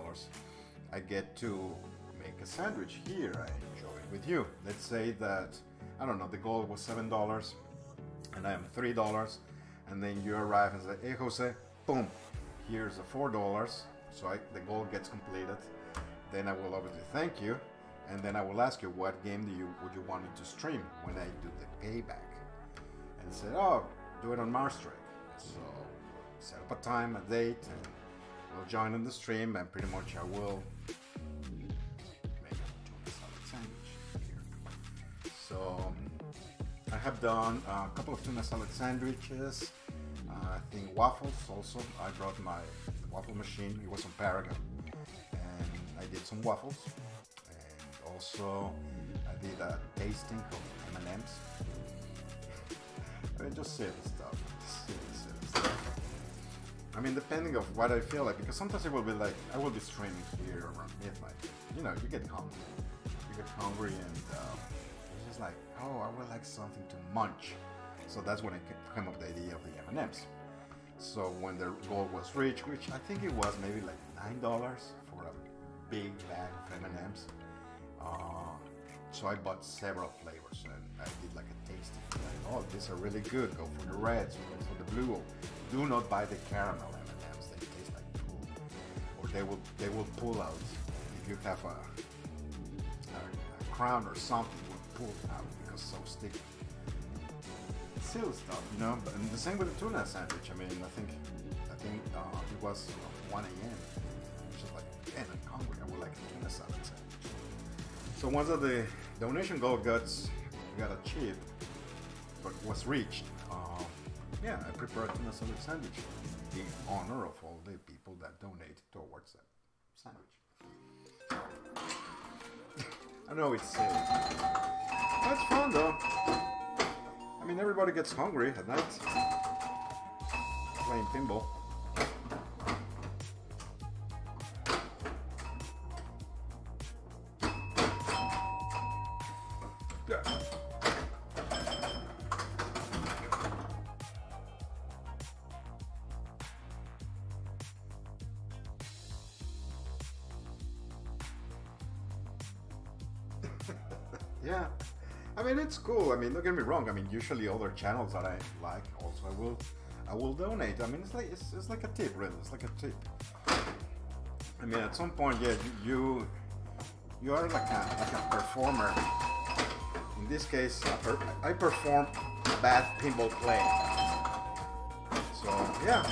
I get to make a sandwich here. I enjoy it with you. Let's say that, I don't know, the goal was $7 and I am $3, and then you arrive and say, hey Jose, boom, here's a $4. So the goal gets completed. Then I will obviously thank you, and then I will ask you what game would you want me to stream when I do the payback, and say, oh, do it on Marstrike. So set up a time, a date, and we'll join on the stream, and pretty much I will make a tuna salad sandwich here. So I have done a couple of tuna salad sandwiches. I think waffles also. I brought my waffle machine. It was on Paragon, and I did some waffles. And also I did a tasting of M&Ms. I mean, just silly stuff. Silly stuff. I mean, depending of what I feel like, because sometimes it will be like, I will be streaming here around midnight. You know, you get hungry. You get hungry and it's just like, oh, I would like something to munch. So that's when I came up with the idea of the M&Ms. So when the goal was reached, which I think it was maybe like $9 for a big bag of M&Ms. So I bought several flavors and I did like a tasting. Like, oh, these are really good. Go for the reds, go for the blue. Do not buy the caramel M&Ms. They taste like poo. Or they will pull out. If you have a crown or something, it will pull out because it's so sticky. Silly stuff, you know. But and the same with the tuna sandwich. I mean, I think it was 1 a.m. It's just like, man, I'm hungry. I would like a tuna salad sandwich. So once the donation goal got achieved, but was reached, yeah, I prepared a tuna salad sandwich in honor of all the people that donate towards that sandwich. I know it's silly. That's fun though. I mean, everybody gets hungry at night playing pinball. Yeah, I mean it's cool. I mean, don't get me wrong. I mean, usually other channels that I like also I will donate. I mean, it's like a tip, really. It's like a tip. I mean, at some point, yeah, you are like a performer. In this case, I perform bad pinball play. So yeah.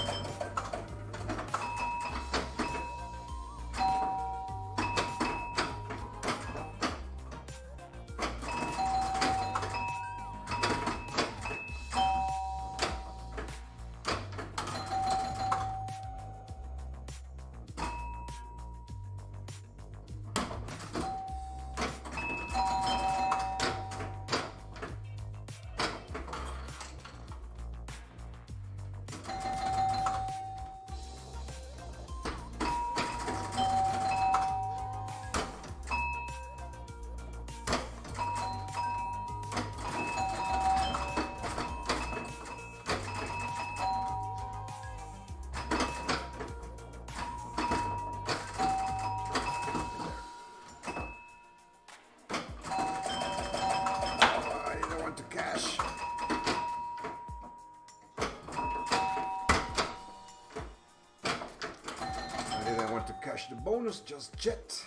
To cash the bonus just yet.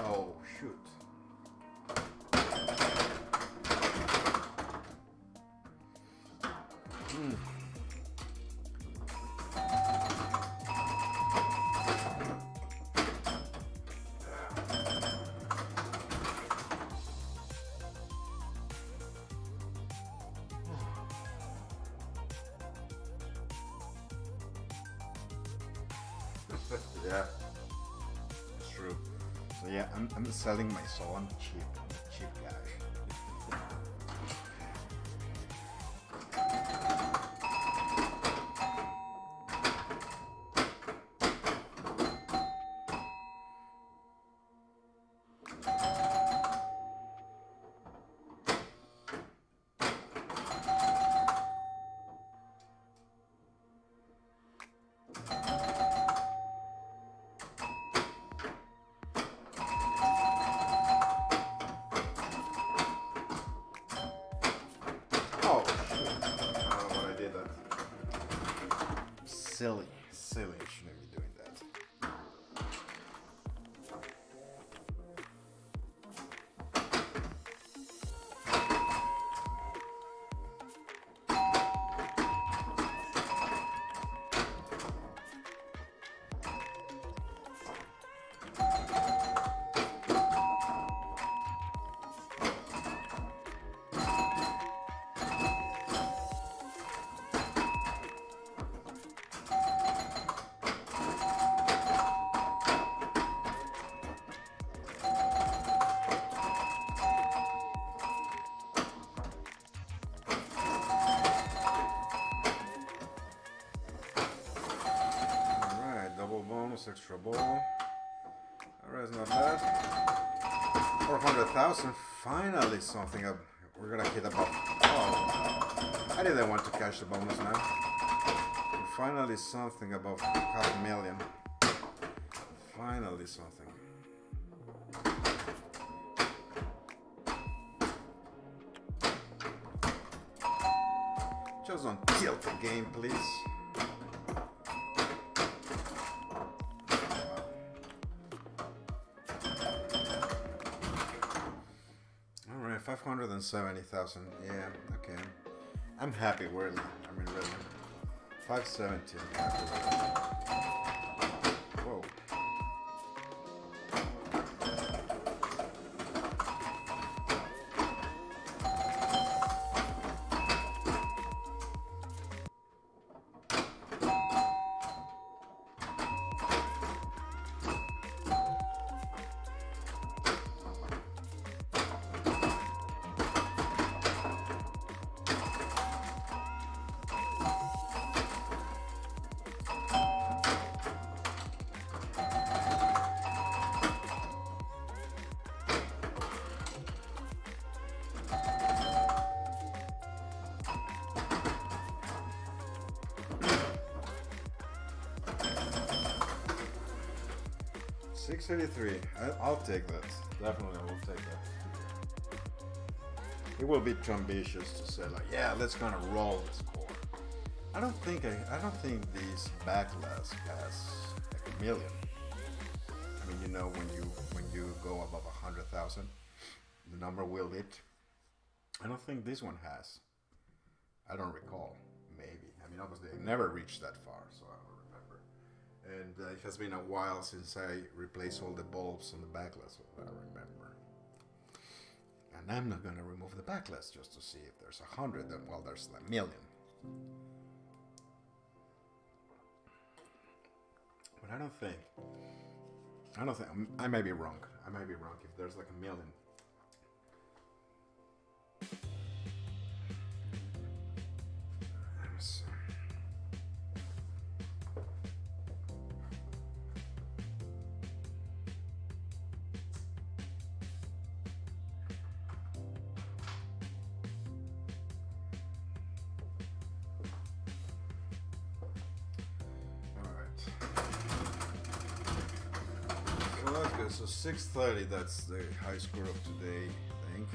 Oh shoot. Yeah, it's true. So yeah, I'm selling my soul. I'm cheap. I'm a cheap guy. Oh, shoot. I don't know what I did that. Silly. I shouldn't be doing that. extra ball. Alright, it's not bad. 400,000. Finally something up. We're gonna hit above. Oh, I didn't want to catch the bonus now. Finally something above 500,000. Finally something. Just don't tilt the game, please. Alright, 570,000. Yeah, okay. I'm happy, really. I mean, really. 570. Whoa. $683. I'll take that. Definitely, I will take that. It will be too ambitious to say like, yeah, let's gonna roll the score. I don't think this backlash has like a million. I mean, you know, when you go above 100,000, the number will hit. I don't think this one has. I don't recall. Maybe. I mean, obviously, I never reached that far, so I don't remember. And it has been a while since I replaced all the bulbs on the backlash, so I remember. And I'm not gonna remove the backlash just to see if there's 100. Then, well, there's a million. But I don't think. I may be wrong. I may be wrong if there's like a million. Let me see. So 630, that's the high score of today, I think.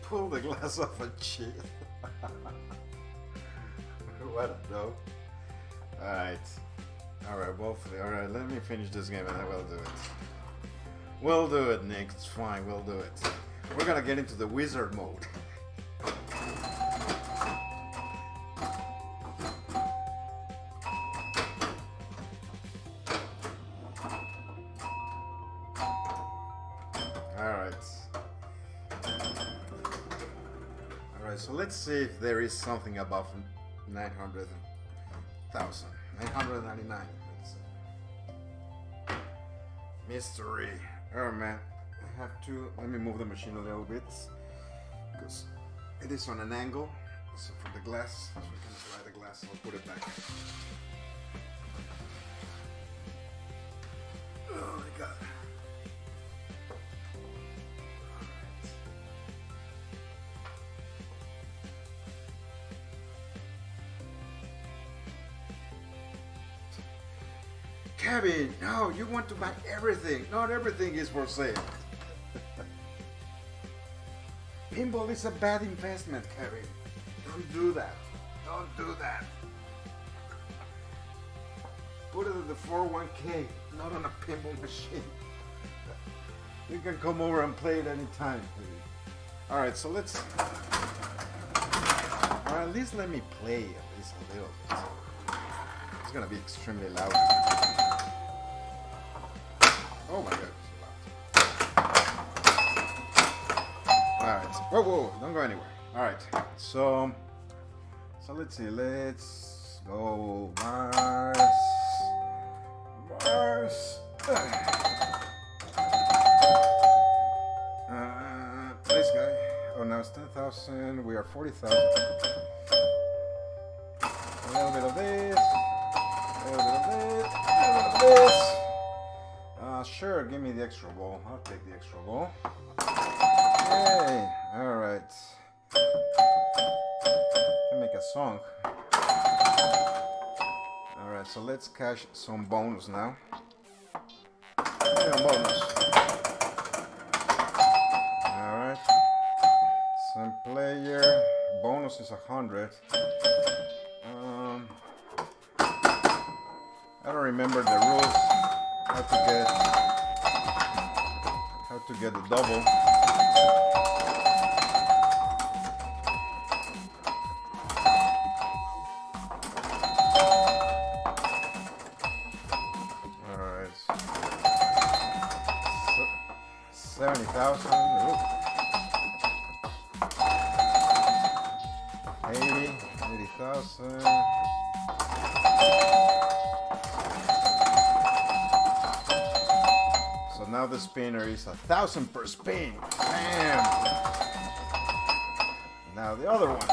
Pull the glass off a chair. What a dope. Alright. Alright, hopefully. Alright, let me finish this game and I will do it. We'll do it, Nick. It's fine. We'll do it. We're gonna get into the wizard mode. So let's see if there is something above 900,000. 999. Mystery. Oh man, I have to. Let me move the machine a little bit because it is on an angle. So for the glass, so we can slide the glass. I'll put it back. Oh my god. Kevin, no, you want to buy everything. Not everything is for sale. Pinball is a bad investment, Kevin. Don't do that. Don't do that. Put it in the 401k, not on a pinball machine. You can come over and play it anytime, please. Alright, so let's... Or at least let me play at least a little bit. It's gonna be extremely loud. Oh my god. Alright. Whoa, whoa, don't go anywhere. Alright. So let's see. Let's go Mars. Mars. This guy. Oh, now it's 10,000. We are 40,000. A little bit of this. A little bit of this. A little bit of this. Sure, give me the extra ball. I'll take the extra ball. Yay! Alright. Can make a song. Alright, so let's cash some bonus now. Bonus. Alright. Some player. Bonus is 100. I don't remember the rules. How to get the double. Alright. 70,000. 80,000. So now the spinner is 1,000 per spin. Bam! Now the other one.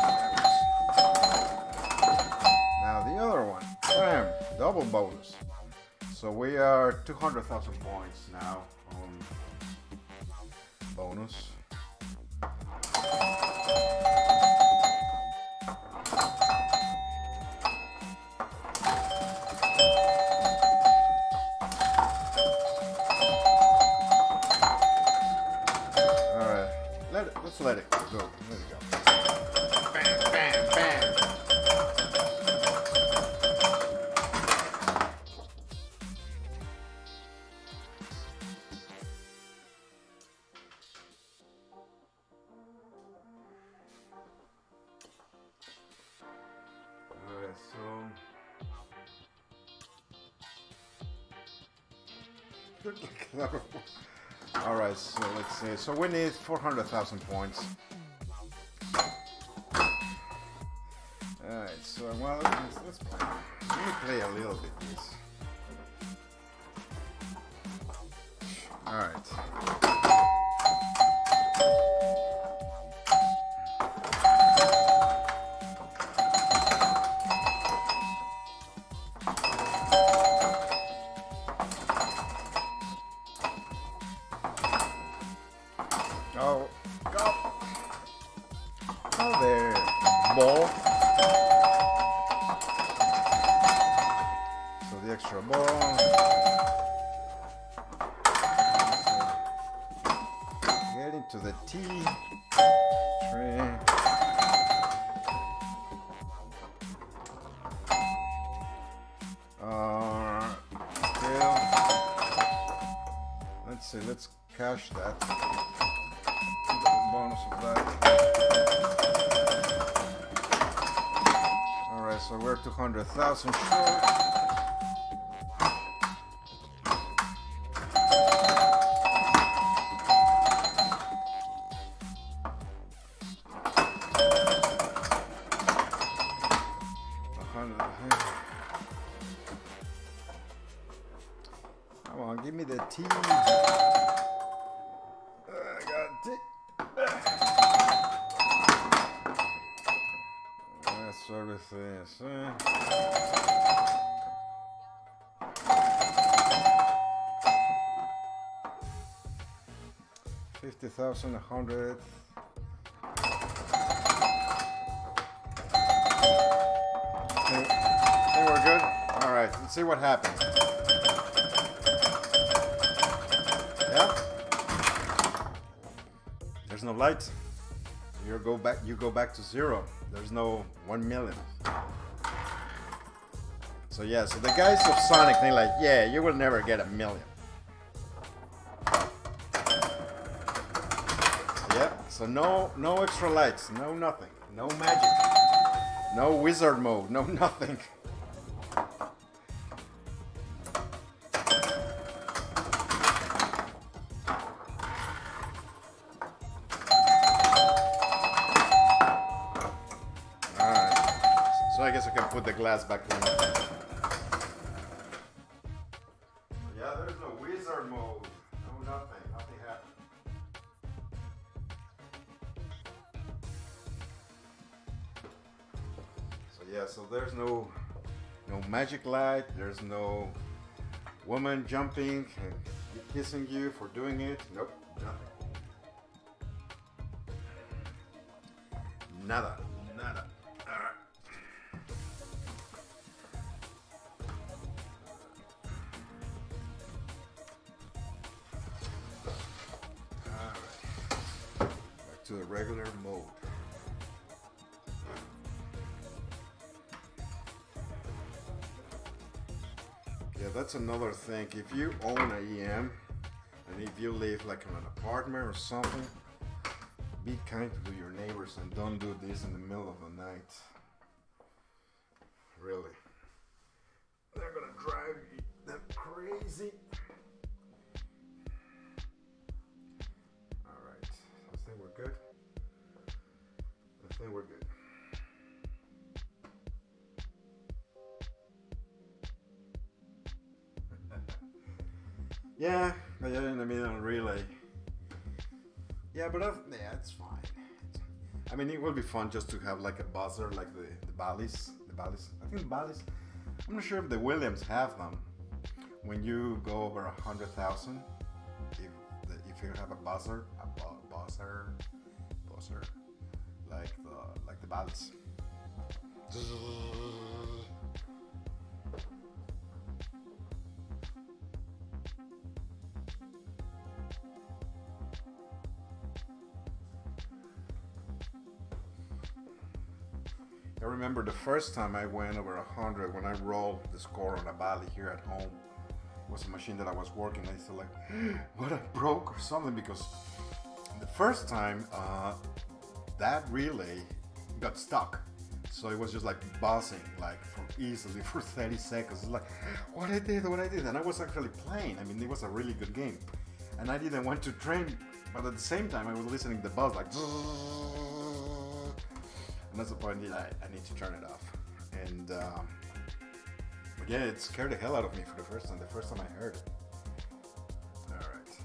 Now the other one. Bam! Double bonus. So we are 200,000 points now on bonus. Let's let it go. Let it go. Bam, bam, bam. Alright, so alright, so let's see. So we need 400,000 points. Alright, so well, let's play. Let me play a little bit this. Alright. Go, go. Oh, there. Ball. So the extra ball. Get into the tee. Three. Still. Let's see. Let's cash that. Bonus of that. Alright, so we're 200,000 short. Come on, give me the T. I got it. That sort of thing. 50,000, 100. Think we're good? All right, let's see what happens. Yeah. There's no light. You go back to zero. There's no 1 million. So yeah, so the guys of Sonic, they're like, yeah, you will never get 1 million. Yeah, so no extra lights, no nothing, no magic, no wizard mode, no nothing. I guess I can put the glass back in. Yeah, there's no wizard mode. No, nothing. Nothing happened. So yeah, so there's no magic light. There's no woman jumping and kissing you for doing it. Nope, nothing. Nada, nada. Back to the regular mode. Yeah, that's another thing. If you own an EM and if you live like in an apartment or something, be kind to your neighbors and don't do this in the middle of the night. Really. They're gonna drive them crazy. Alright, I think we're good. I think we're good. Yeah, but yeah, in the middle relay. Yeah, but yeah, it's fine. I mean, it will be fun just to have like a buzzer, like the Bally's. I think the Bally's. I'm not sure if the Williams have them. When you go over 100,000, if you have a buzzer, like the Bally's. I remember the first time I went over 100 when I rolled the score on a Bally here at home. It was a machine that I was working. I said like, what, I broke or something, because the first time that relay got stuck. So it was just like buzzing like for easily for 30 seconds. It's like, what I did. And I was actually playing. I mean, it was a really good game. And I didn't want to train, but at the same time I was listening to the buzz like, and that's the point that I need to turn it off. And but yeah, it scared the hell out of me for the first time I heard it. Alright.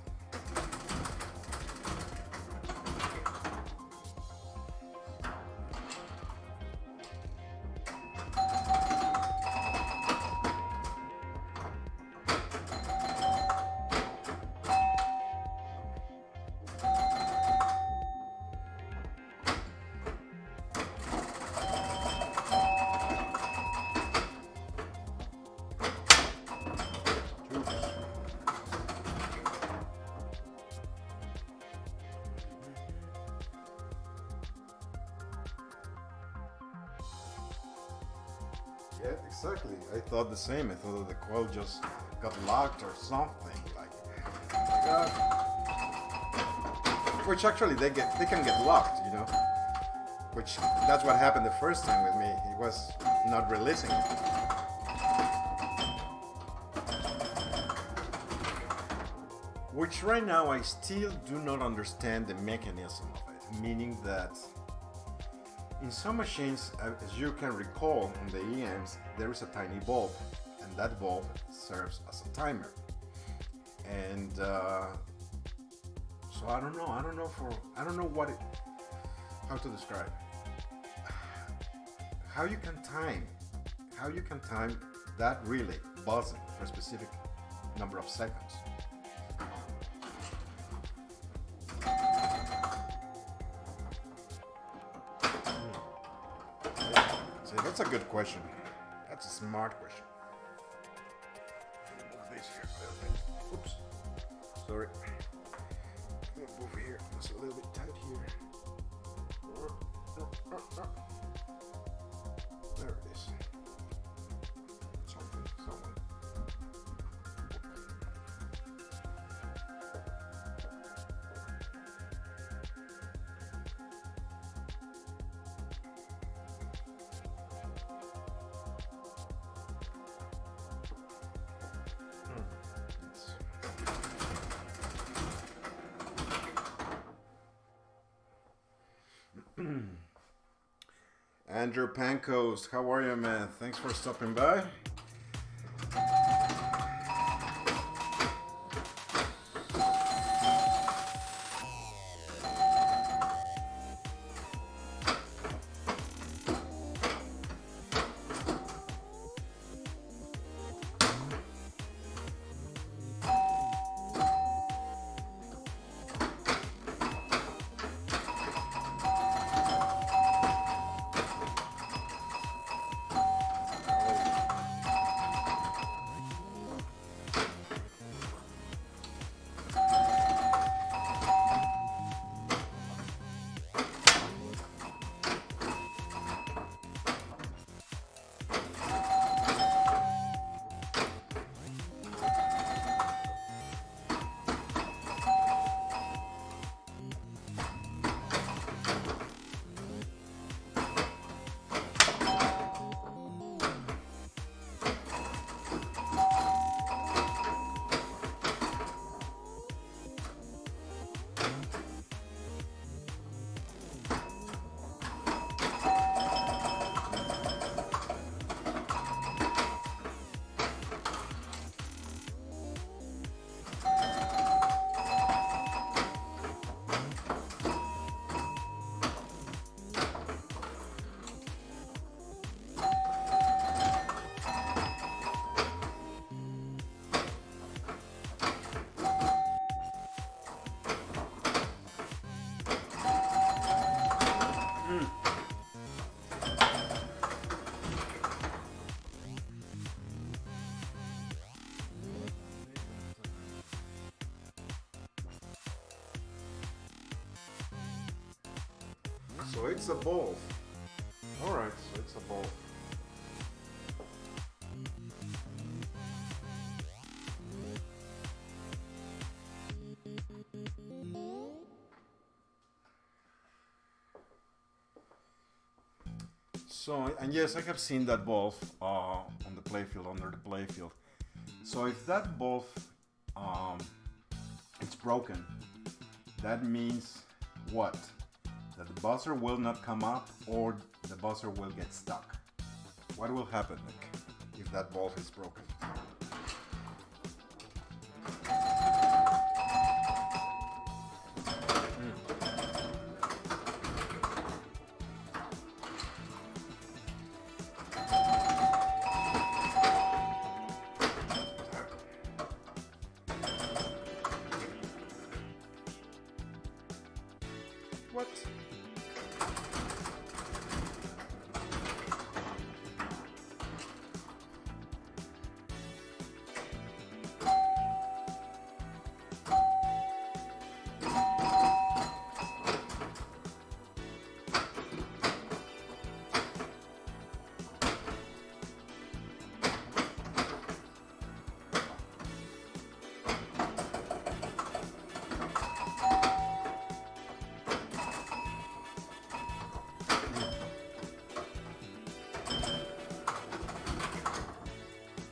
Yeah, exactly. I thought the same. I thought that the coil just got locked or something. Like, which actually they can get locked, you know. Which that's what happened the first time with me. It was not releasing. Which right now I still do not understand the mechanism of it. Meaning that in some machines, as you can recall on the EMs, there is a tiny bulb, and that bulb serves as a timer. And so I don't know how to describe how you can time that relay buzzing for a specific number of seconds. That's a good question. That's a smart question. Move this here a little bit. Oops. Sorry. Move here. It's a little bit tight here. There it is. Something. Andrew Pankos, how are you, man? Thanks for stopping by. So it's a ball. Alright, so it's a ball. So, and yes, I have seen that ball on the playfield, under the playfield. So if that ball, it's broken, that means what? That the buzzer will not come up, or the buzzer will get stuck. What will happen, Nick, if that ball is broken? What?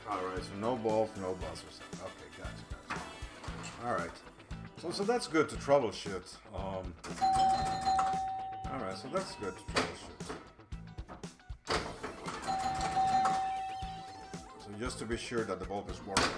Alright, so no ball, no buzzers. Okay, gotcha. Alright. So that's good to troubleshoot. Alright, so that's good to troubleshoot. So just to be sure that the bulb is working.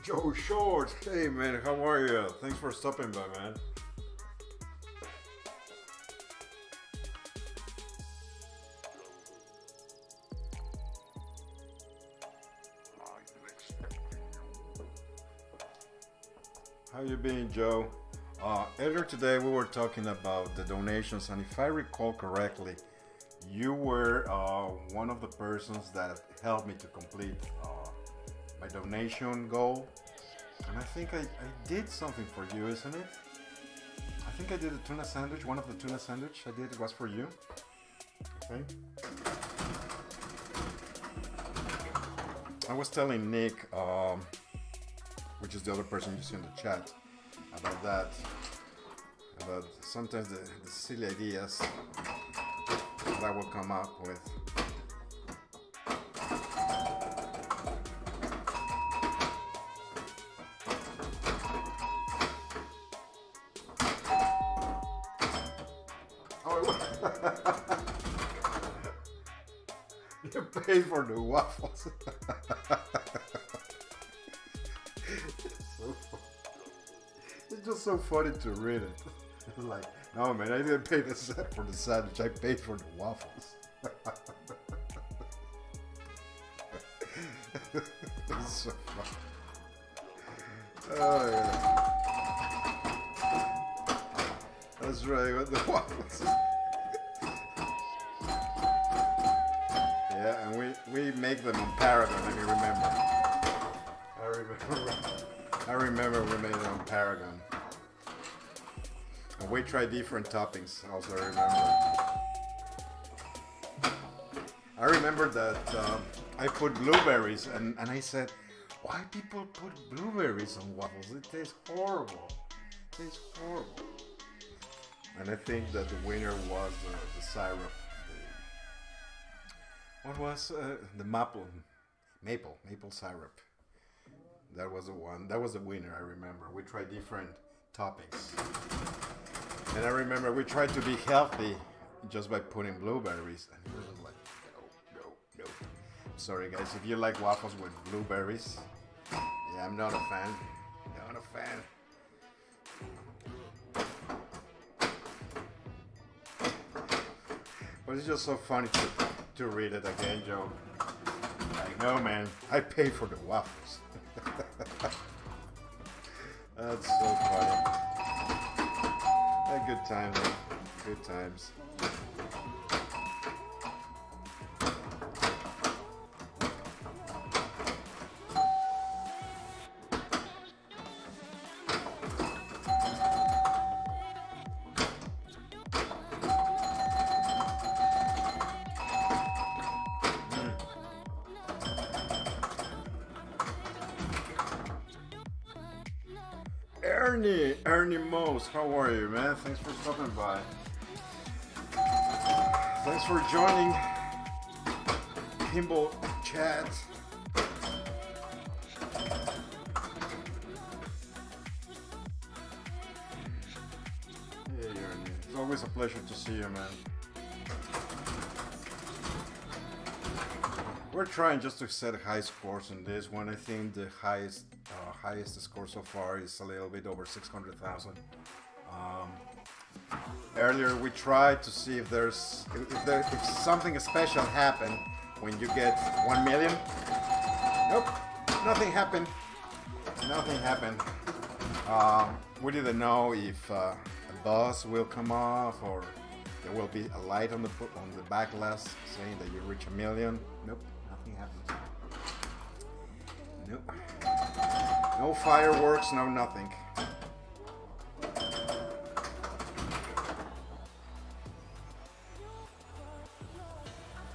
Joe Short. Hey man, how are you? Thanks for stopping by, man. How you been, Joe? Earlier today we were talking about the donations, and if I recall correctly, you were one of the persons that helped me to complete my donation goal. And I think I did something for you, isn't it? I think I did a tuna sandwich. One of the tuna sandwich I did was for you. Okay. I was telling Nick, which is the other person you see in the chat, about that. About sometimes the silly ideas that I will come up with. You paid for the waffles. It's just so funny to read it. It's like, no man, I didn't pay for the sandwich, I paid for the waffles. It's so funny. Oh yeah. That's right, with the waffles. Yeah, and we make them on Paragon, I remember. I remember we made it on Paragon. And we tried different toppings, also I remember that I put blueberries, and I said, why people put blueberries on waffles? It tastes horrible. It tastes horrible. And I think that the winner was the syrup. What was the maple syrup? That was the one. That was the winner. I remember. We tried different toppings, and I remember we tried to be healthy just by putting blueberries, and it was like, no. Sorry guys, if you like waffles with blueberries, yeah, I'm not a fan. Not a fan. But it's just so funny to read it again, Joe. Like, no man, I paid for the waffles. That's so funny. Good times, man. Good times. Ernie Mose, how are you, man? Thanks for stopping by. Thanks for joining Pinball chat. Hey, Ernie. It's always a pleasure to see you, man. We're trying just to set high scores on this one. I think the highest score so far is a little bit over 600,000. Earlier we tried to see if if something special happened when you get 1 million. Nope, nothing happened. Nothing happened. We didn't know if a buzz will come off or there will be a light on the back glass saying that you reach 1 million. Nope, nothing happened. Nope. No fireworks, no nothing.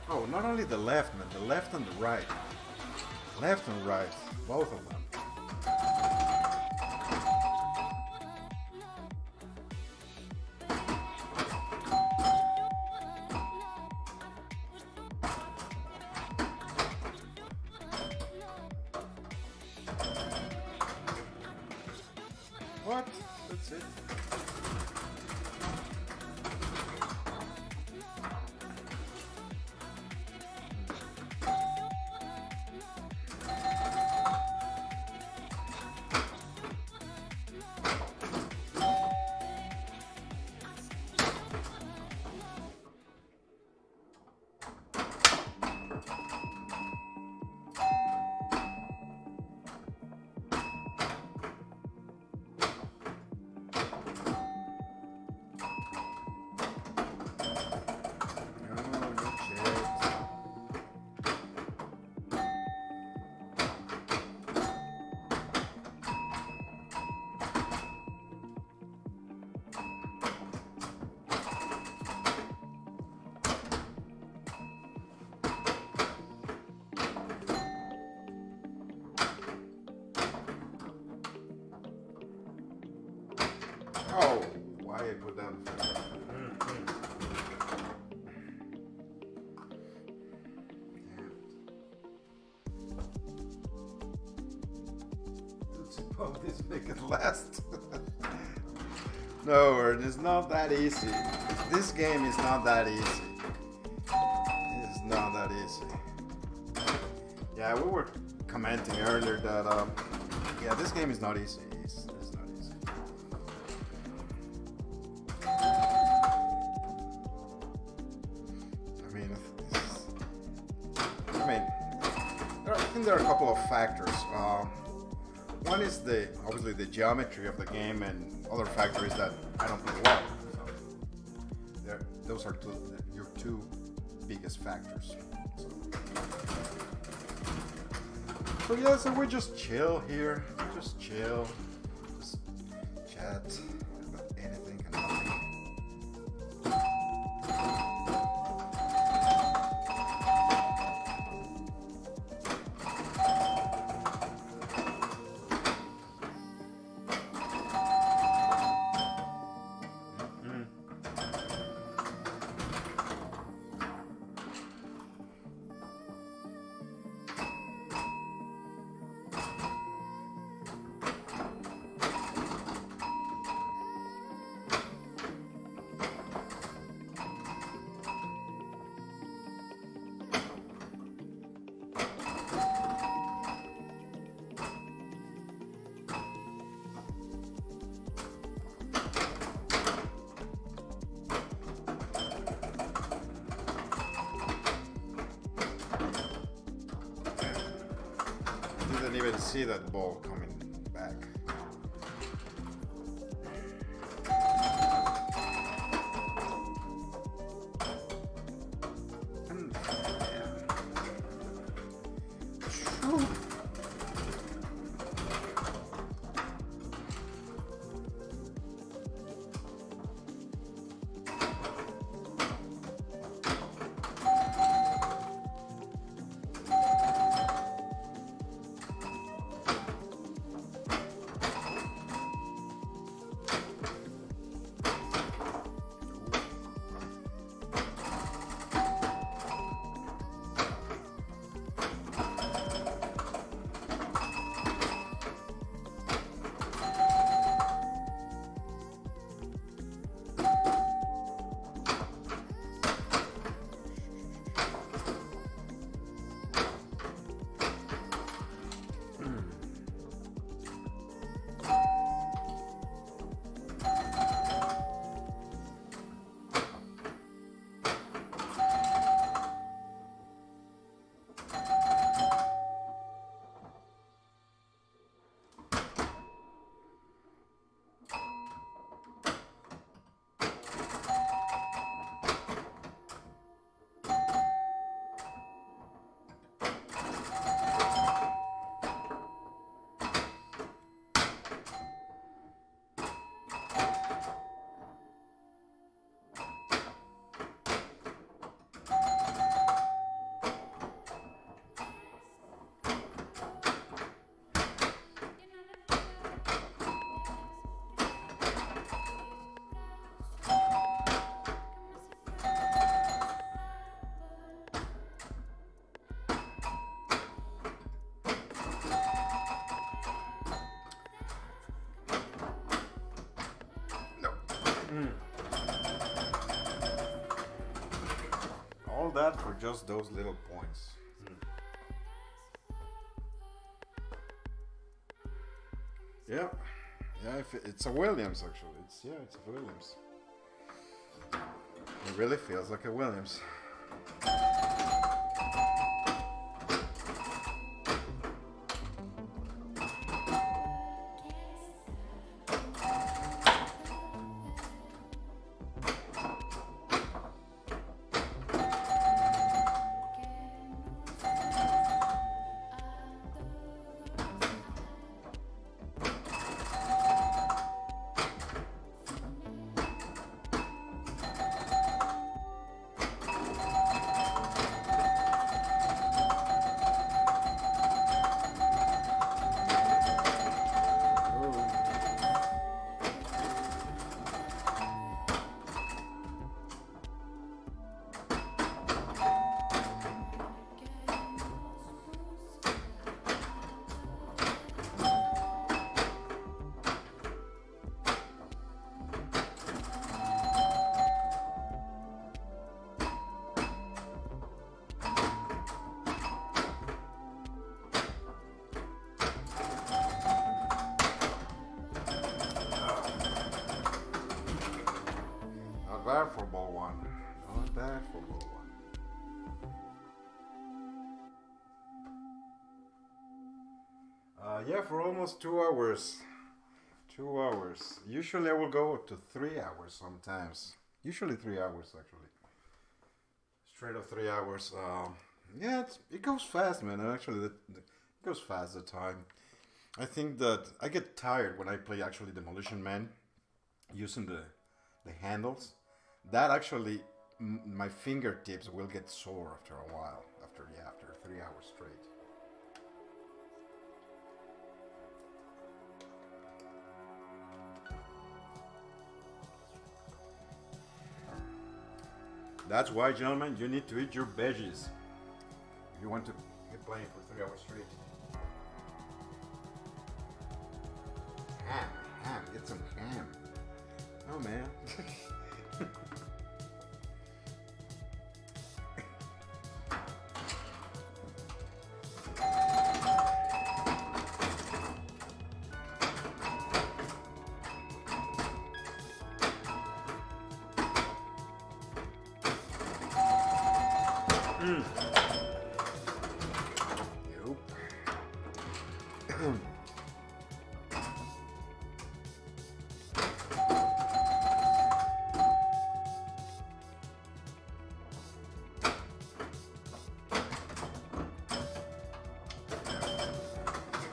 Oh, not only the left, man, the left and the right. Left and right, both of them. What? That's it. Hope this make it last. No, it's not that easy. This game is not that easy. It's not that easy. Yeah, we were commenting earlier that yeah, this game is not easy. It's not easy. I think there are a couple of factors. One is obviously the geometry of the game, and other factor is that I don't play well. So those are your two biggest factors. So yeah, so we just chill here. Just chill. Just chat about anything and nothing. Didn't even see that ball coming back. And, yeah. All that for just those little points. Yeah, it's a Williams actually. It's a Williams. It really feels like a Williams. not bad for Boa. Yeah, for almost 2 hours. 2 hours. Usually I will go to 3 hours sometimes. Usually 3 hours actually. Straight up 3 hours. Yeah, it goes fast, man. Actually, it goes fast the time. I think that I get tired when I play actually Demolition Man using the handles. That actually, my fingertips will get sore after a while. After 3 hours straight. That's why, gentlemen, you need to eat your veggies if you want to keep playing for 3 hours straight. Ham, get some ham. Oh man.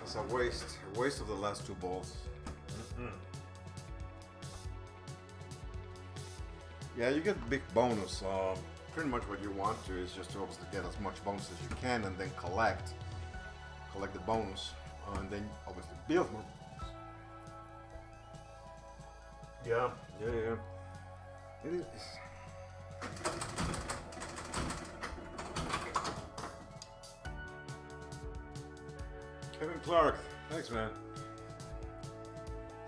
It's a waste of the last two balls. Yeah, you get big bonus. Pretty much what you want to is just to obviously get as much bonus as you can, and then collect the bonus, and then obviously build more bonus. Yeah. It is. Kevin Clark, thanks, man.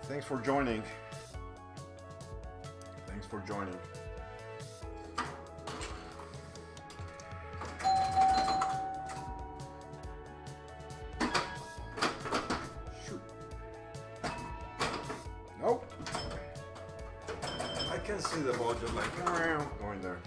Thanks for joining. Thanks for joining. Shoot. Nope. I can see the ball just like going there.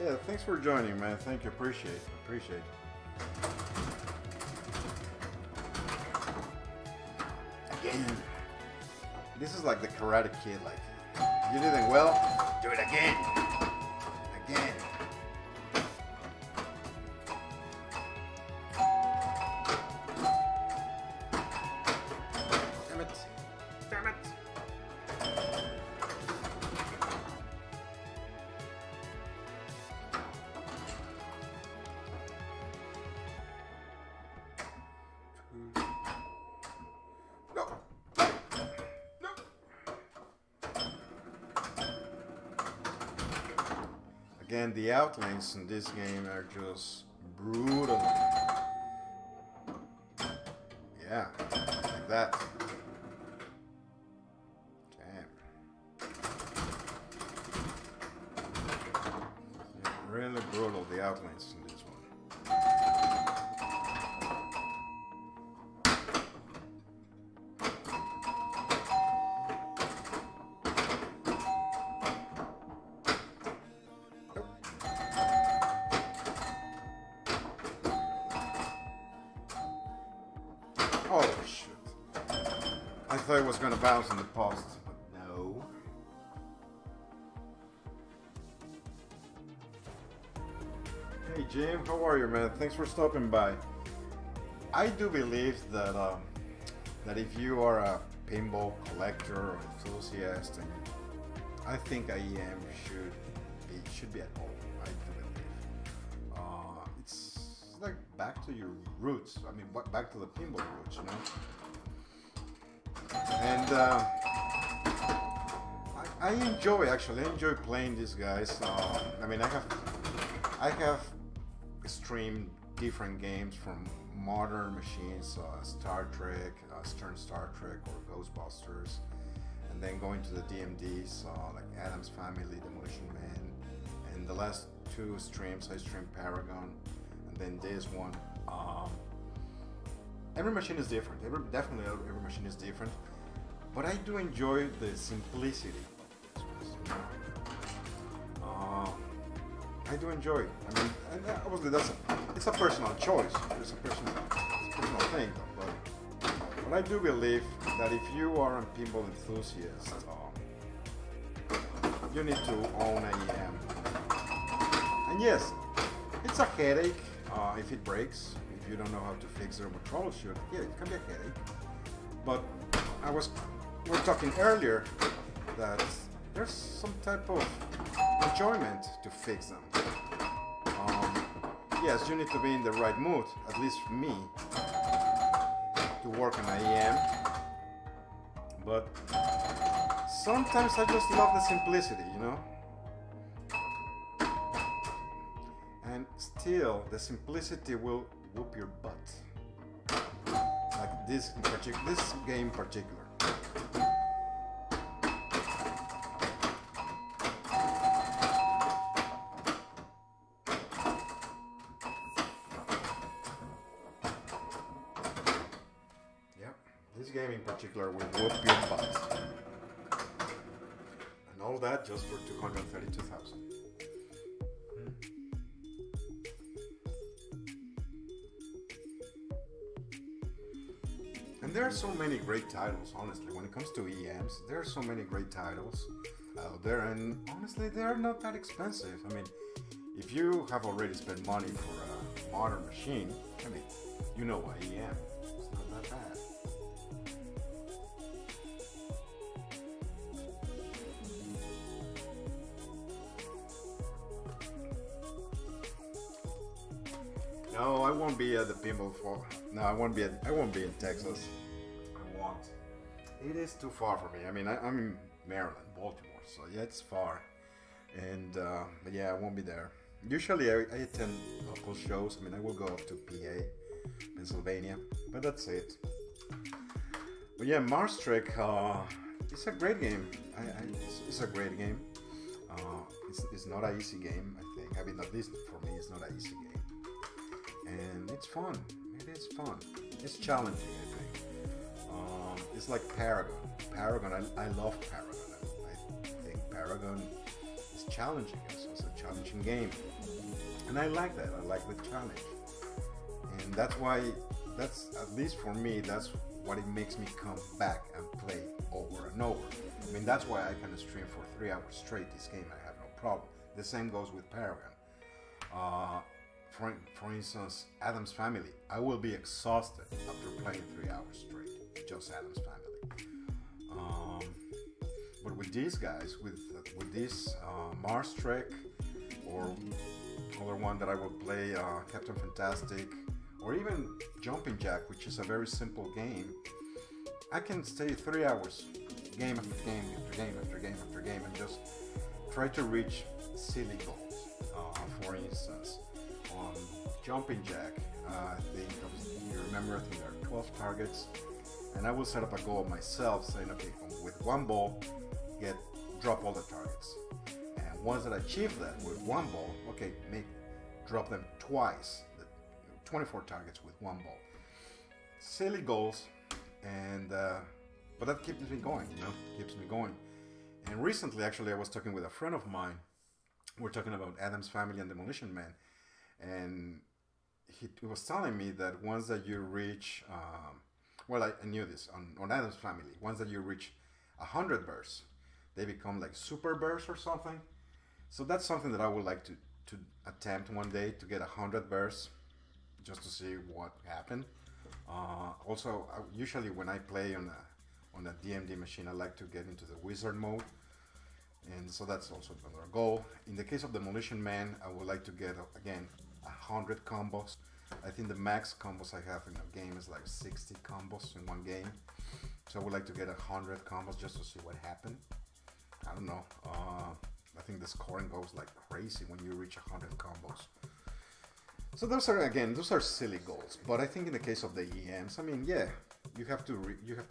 Yeah, thanks for joining, man. Thank you. Appreciate it. Again. This is like the Karate Kid. Like, you did it well, do it again. Again. Damn it. Damn it. Again, the outlines in this game are just brutal. Yeah, like that. Damn. Yeah, really brutal, the outlines in this one. I thought it was gonna bounce in the post, but no. Hey Jim, how are you, man? Thanks for stopping by. I do believe that that if you are a pinball collector or enthusiast, and I think IEM should be at home. I do believe. It's like back to your roots. I mean, back to the pinball roots, you know. And I enjoy playing these guys. I mean, I have streamed different games from modern machines, Star Trek, Stern Star Trek, or Ghostbusters, and then going to the DMDs like Adam's Family, Demolition Man, and the last two streams I streamed Paragon, and then this one. Every machine is different. Definitely every machine is different, but I do enjoy the simplicity. I do enjoy it. I mean, and obviously it's a personal choice. It's a personal thing, but I do believe that if you are a pinball enthusiast, you need to own AEM. And yes, it's a headache if it breaks. If you don't know how to fix it or troubleshoot, yeah, it can be a headache. But we were talking earlier that there's some type of enjoyment to fix them. Yes, you need to be in the right mood, at least for me, to work on IEM. But sometimes I just love the simplicity, you know? And still, the simplicity will whoop your butt. Like this game in particular. This game in particular will whoop your butt. And all that just for 232,000. And there are so many great titles, honestly. When it comes to EMs, there are so many great titles out there, and honestly, they are not that expensive. I mean, if you have already spent money for a modern machine, I mean, you know IEM. It's not that bad. No, I won't be at the pinball for. No, I won't be in Texas. I won't. It is too far for me. I mean, I'm in Maryland, Baltimore, so yeah, it's far. And but yeah, I won't be there. Usually, I attend local shows. I mean, I will go up to PA, Pennsylvania, but that's it. But yeah, Mars Trek. It's a great game. It's a great game. It's not an easy game. I think. I mean, at least for me, it's not an easy game. And it's fun. It is fun. It's challenging, I think. It's like Paragon. I love Paragon. I think Paragon is challenging. It's a challenging game, and I like that. I like the challenge, and that's why. That's at least for me. That's what it makes me come back and play over and over. I mean, that's why I can stream for 3 hours straight. This game, I have no problem. The same goes with Paragon. For instance, Adam's Family. I will be exhausted after playing 3 hours straight. Just Adam's Family. But with these guys, with this Mars Trek, or other one that I will play, Captain Fantastic, or even Jumping Jack, which is a very simple game, I can stay 3 hours, game after game after game after game after game, and just try to reach silly goals. For instance, on Jumping Jack, I think you remember, I think there are 12 targets, and I will set up a goal myself, saying, okay, with one ball, drop all the targets, and once that I achieve that with one ball, okay, drop them twice, 24 targets with one ball. Silly goals, and but that keeps me going, you know, keeps me going. And recently, actually, I was talking with a friend of mine. We're talking about Adam's Family and Demolition Man, and he was telling me that once that you reach well, I knew this on Adam's Family. Once that you reach 100 bursts, they become like super bursts or something. So that's something that I would like to attempt one day, to get 100 bursts, just to see what happened. Also, usually when I play on a DMD machine, I like to get into the wizard mode, and so that's also another goal. In the case of Demolition Man, I would like to get again 100 combos. I think the max combos I have in a game is like 60 combos in one game, so I would like to get 100 combos just to see what happened. I don't know. I think the scoring goes like crazy when you reach 100 combos. So those are silly goals. But I think in the case of the EMs, I mean, yeah, you have to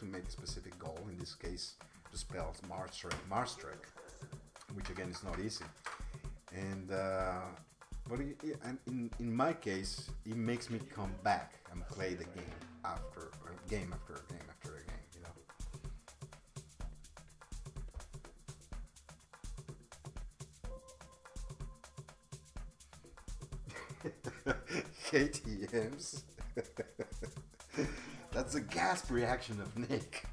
make a specific goal. In this case, to spell Marstrek, which again is not easy. And but in my case, it makes me come back and play the game after game after game after game. You know. KTMs. That's a gasp reaction of Nick.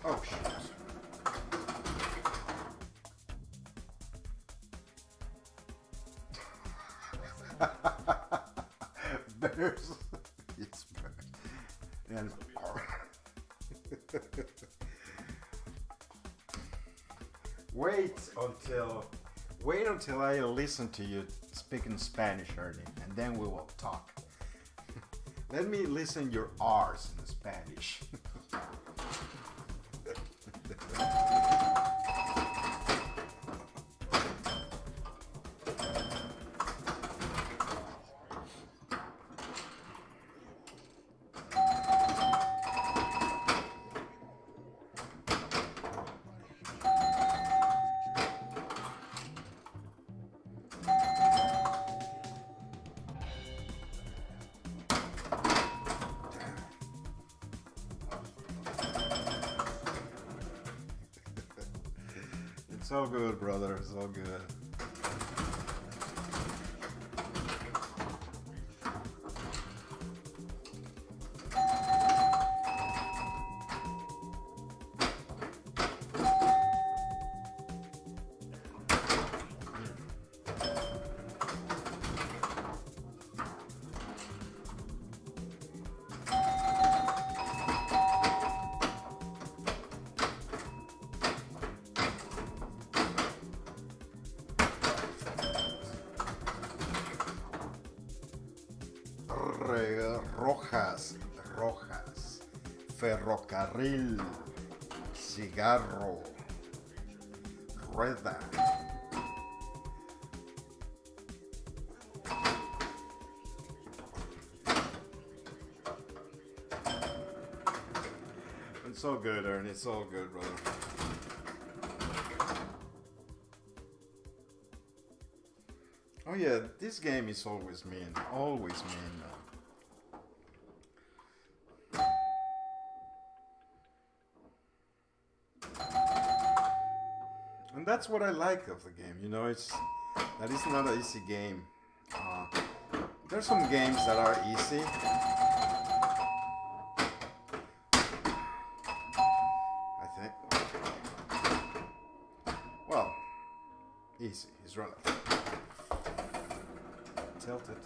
Oh shit. Bears. It's bears. And wait until I listen to you speaking Spanish, Ernie, and then we will talk. Let me listen your R's in Spanish. It's all good, brother. It's all good. Rojas, ferrocarril, cigarro, rueda. It's all good, Ernie. It's all good, brother. Oh yeah, this game is always mean. Always mean. And that's what I like of the game, you know, it's not an easy game. There's some games that are easy. I think. Well, easy is relative. Tilted.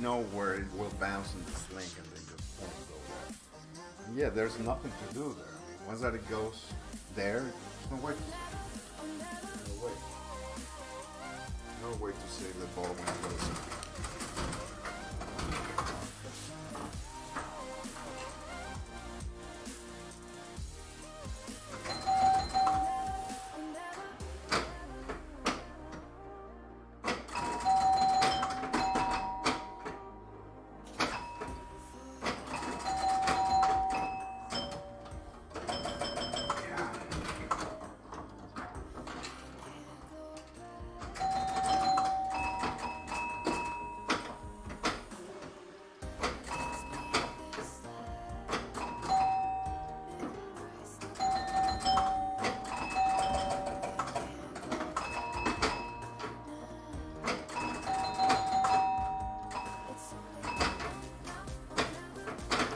know where it will bounce in the sling and then just boom, go there. And yeah, there's nothing to do there. I mean, once that it goes there, there's no way. No way. No way to save the ball when it goes in.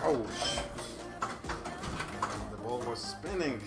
Oh, shit. The ball was spinning.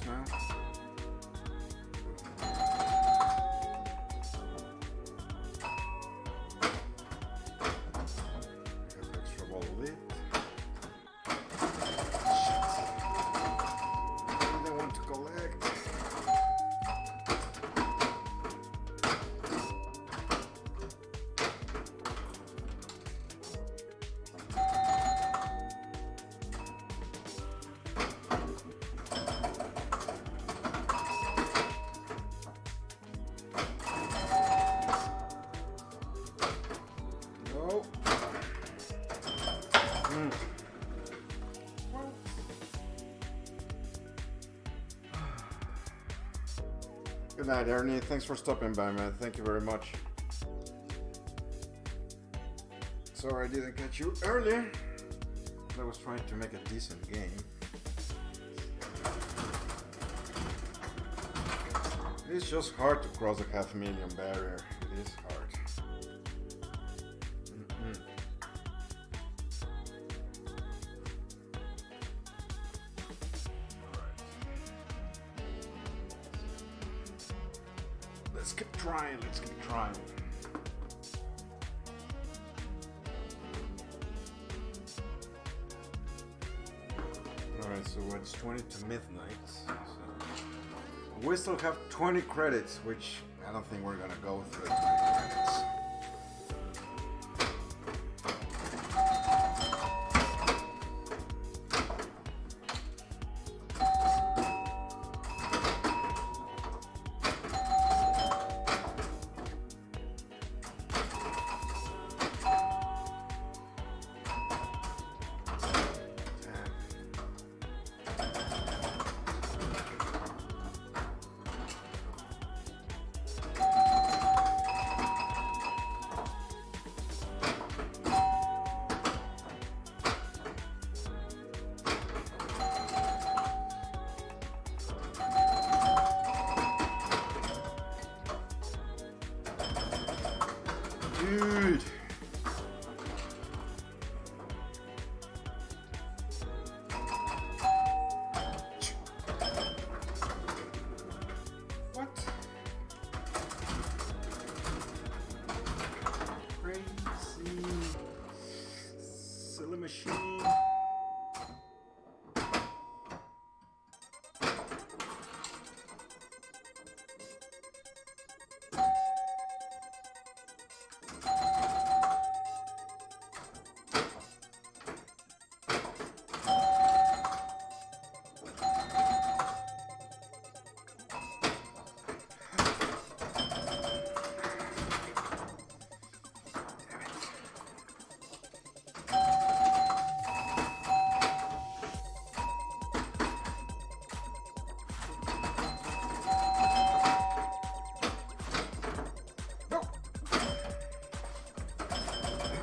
Now. Extra ball lit. They want to collect. Good night, Ernie. Thanks for stopping by, man. Thank you very much. Sorry I didn't catch you earlier. I was trying to make a decent game. It's just hard to cross the $500,000 barrier. It is hard. Let's keep trying, let's keep trying. Alright, so it's 20 to midnight. So we still have 20 credits, which I don't think we're gonna go through 20 credits.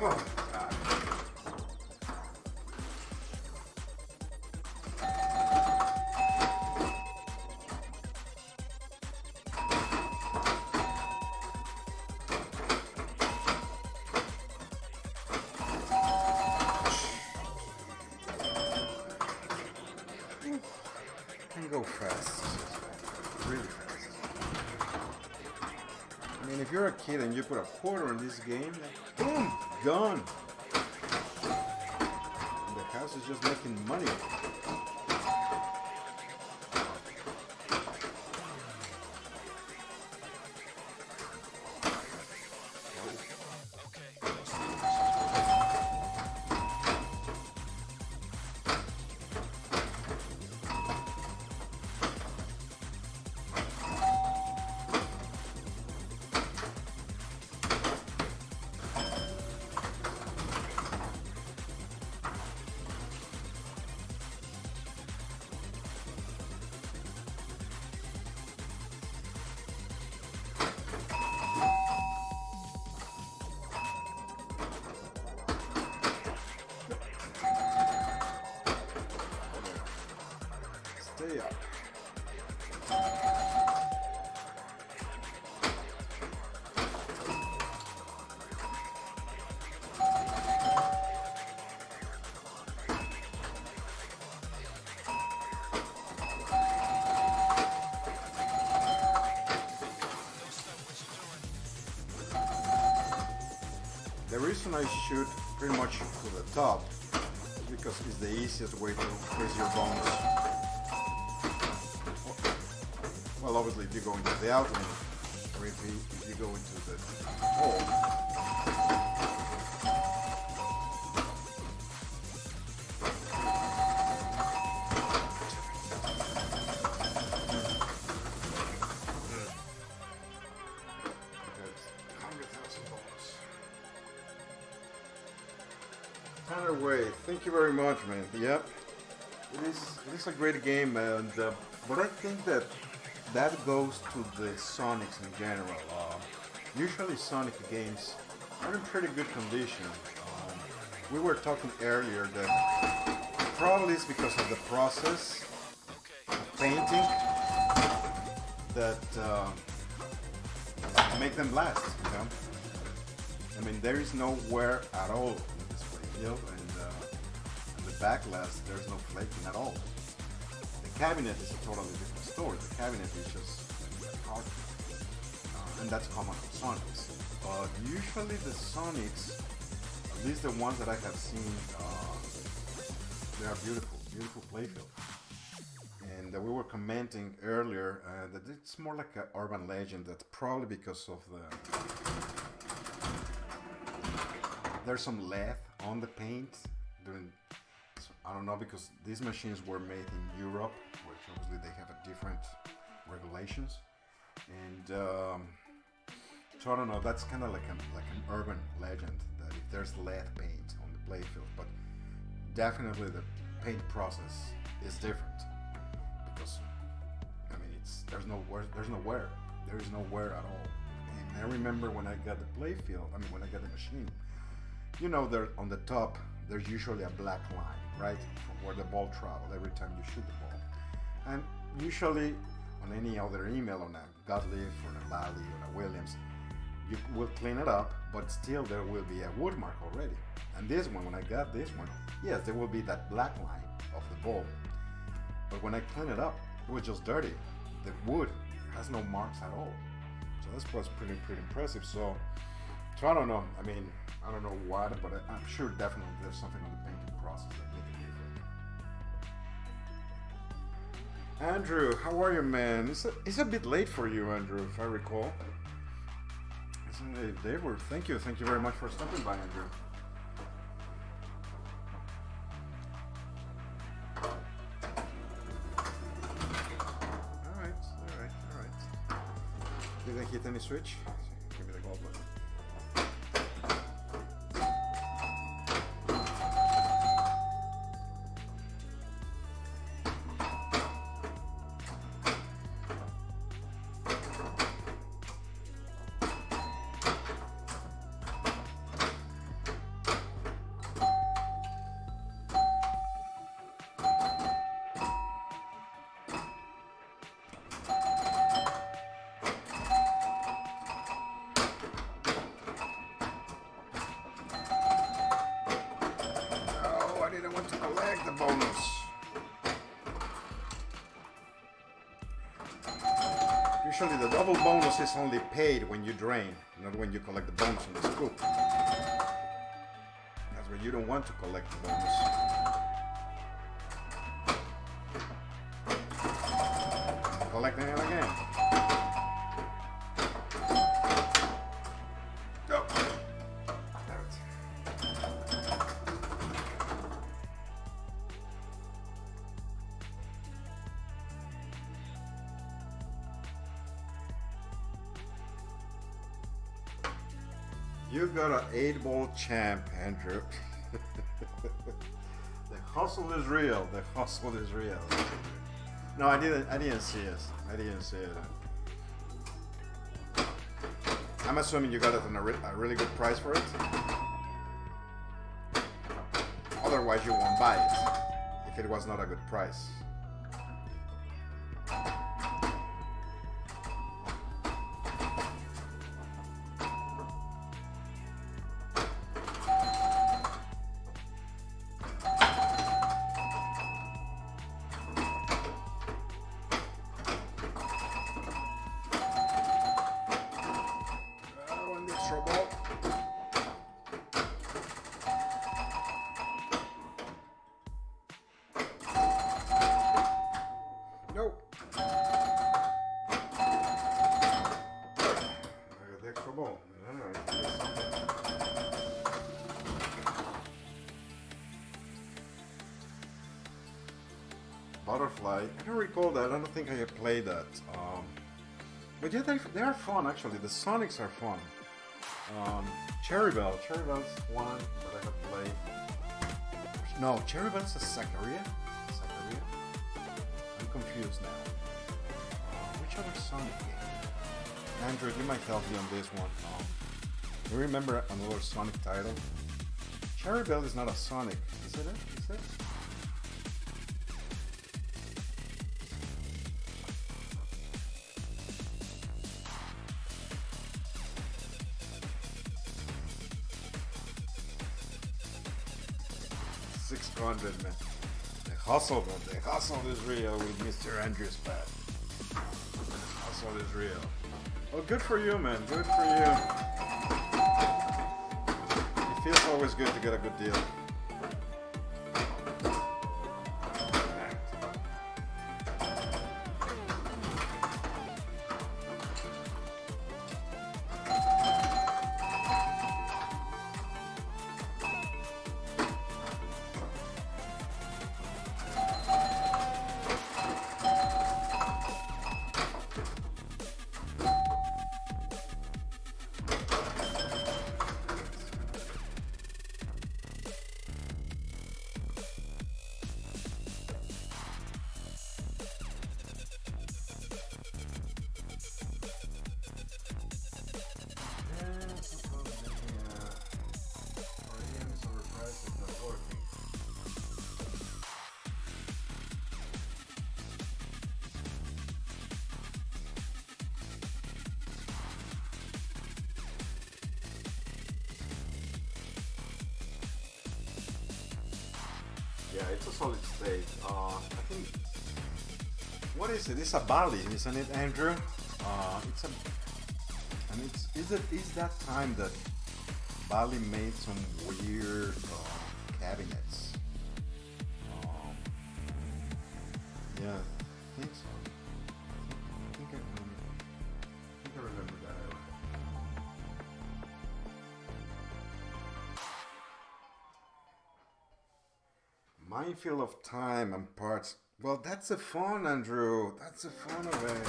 Oh, God. Can go fast, really fast. I mean, if you're a kid and you put a quarter in this game, like, boom, gone. And the house is just making money. Stay up. The reason I shoot pretty much to the top is because it's the easiest way to increase your bonus. Well, obviously, if you go into the outlet, or if you go into the hole. Way. Thank you very much, man. Yep, it is a great game, and but I think that goes to the Sonics in general. Usually, Sonic games are in pretty good condition. We were talking earlier that probably it's because of the process of painting that make them last. You know, I mean, there is no wear at all. And the backlash, there's no flaking at all. The cabinet is a totally different story. The cabinet is just hard, and that's common on Sonics. But usually the Sonics, at least the ones that I have seen, they are beautiful playfield. And we were commenting earlier that it's more like an urban legend. That's probably because of there's some lead on the paint during, I don't know, because these machines were made in Europe, which obviously they have a different regulations, and so I don't know. That's kind of like an urban legend that if there's lead paint on the playfield, but definitely the paint process is different because I mean there's no wear, there is no wear at all. And I remember when I got the playfield, I mean when I got the machine. You know, there on the top, there's usually a black line, right, from where the ball travels every time you shoot the ball. And usually, on any other email, on a Gottlieb, or a Lally, or a Williams, you will clean it up, but still there will be a wood mark already. And this one, when I got this one, yes, there will be that black line of the ball. But when I clean it up, it was just dirty. The wood has no marks at all. So this was pretty impressive. So I don't know. I mean, I don't know what, but I'm sure definitely there's something on the painting process that need to be for. Andrew, how are you, man? It's a bit late for you, Andrew, if I recall. Isn't it, Dave? Thank you very much for stopping by, Andrew. Did I hit any switch? Give me the gold button. The bonus. Usually the double bonus is only paid when you drain, not when you collect the bonus on the scoop. That's where you don't want to collect the bonus. Collecting it again. Go. There it is. You got an 8-ball champ, Andrew. The hustle is real. The hustle is real. No, I didn't see it. I didn't see it. I'm assuming you got it on a really good price for it. Otherwise, you won't buy it if it was not a good price. Butterfly. I don't recall that. I don't think I have played that. But yeah, they are fun actually. The Sonics are fun. Cherry Bell's one that I have played. No, Cherry Bell's a Sacaria. I'm confused now. Which other Sonic game? Andrew, you might help me on this one. You remember another Sonic title? Cherry Bell is not a Sonic, is it? Is it? $600, man. The hustle is real with Mr. Andrew's pad. The hustle is real. Well, good for you, man. Good for you. It feels always good to get a good deal. Yeah, it's a solid state. I think. What is it? It's a Bali, isn't it, Andrew? It's a. And it's that time that Bali made some weird cabinets. Yeah, I think so. I think I remember that era. Minefield of time and parts. Well, that's the fun, Andrew. That's the fun of it.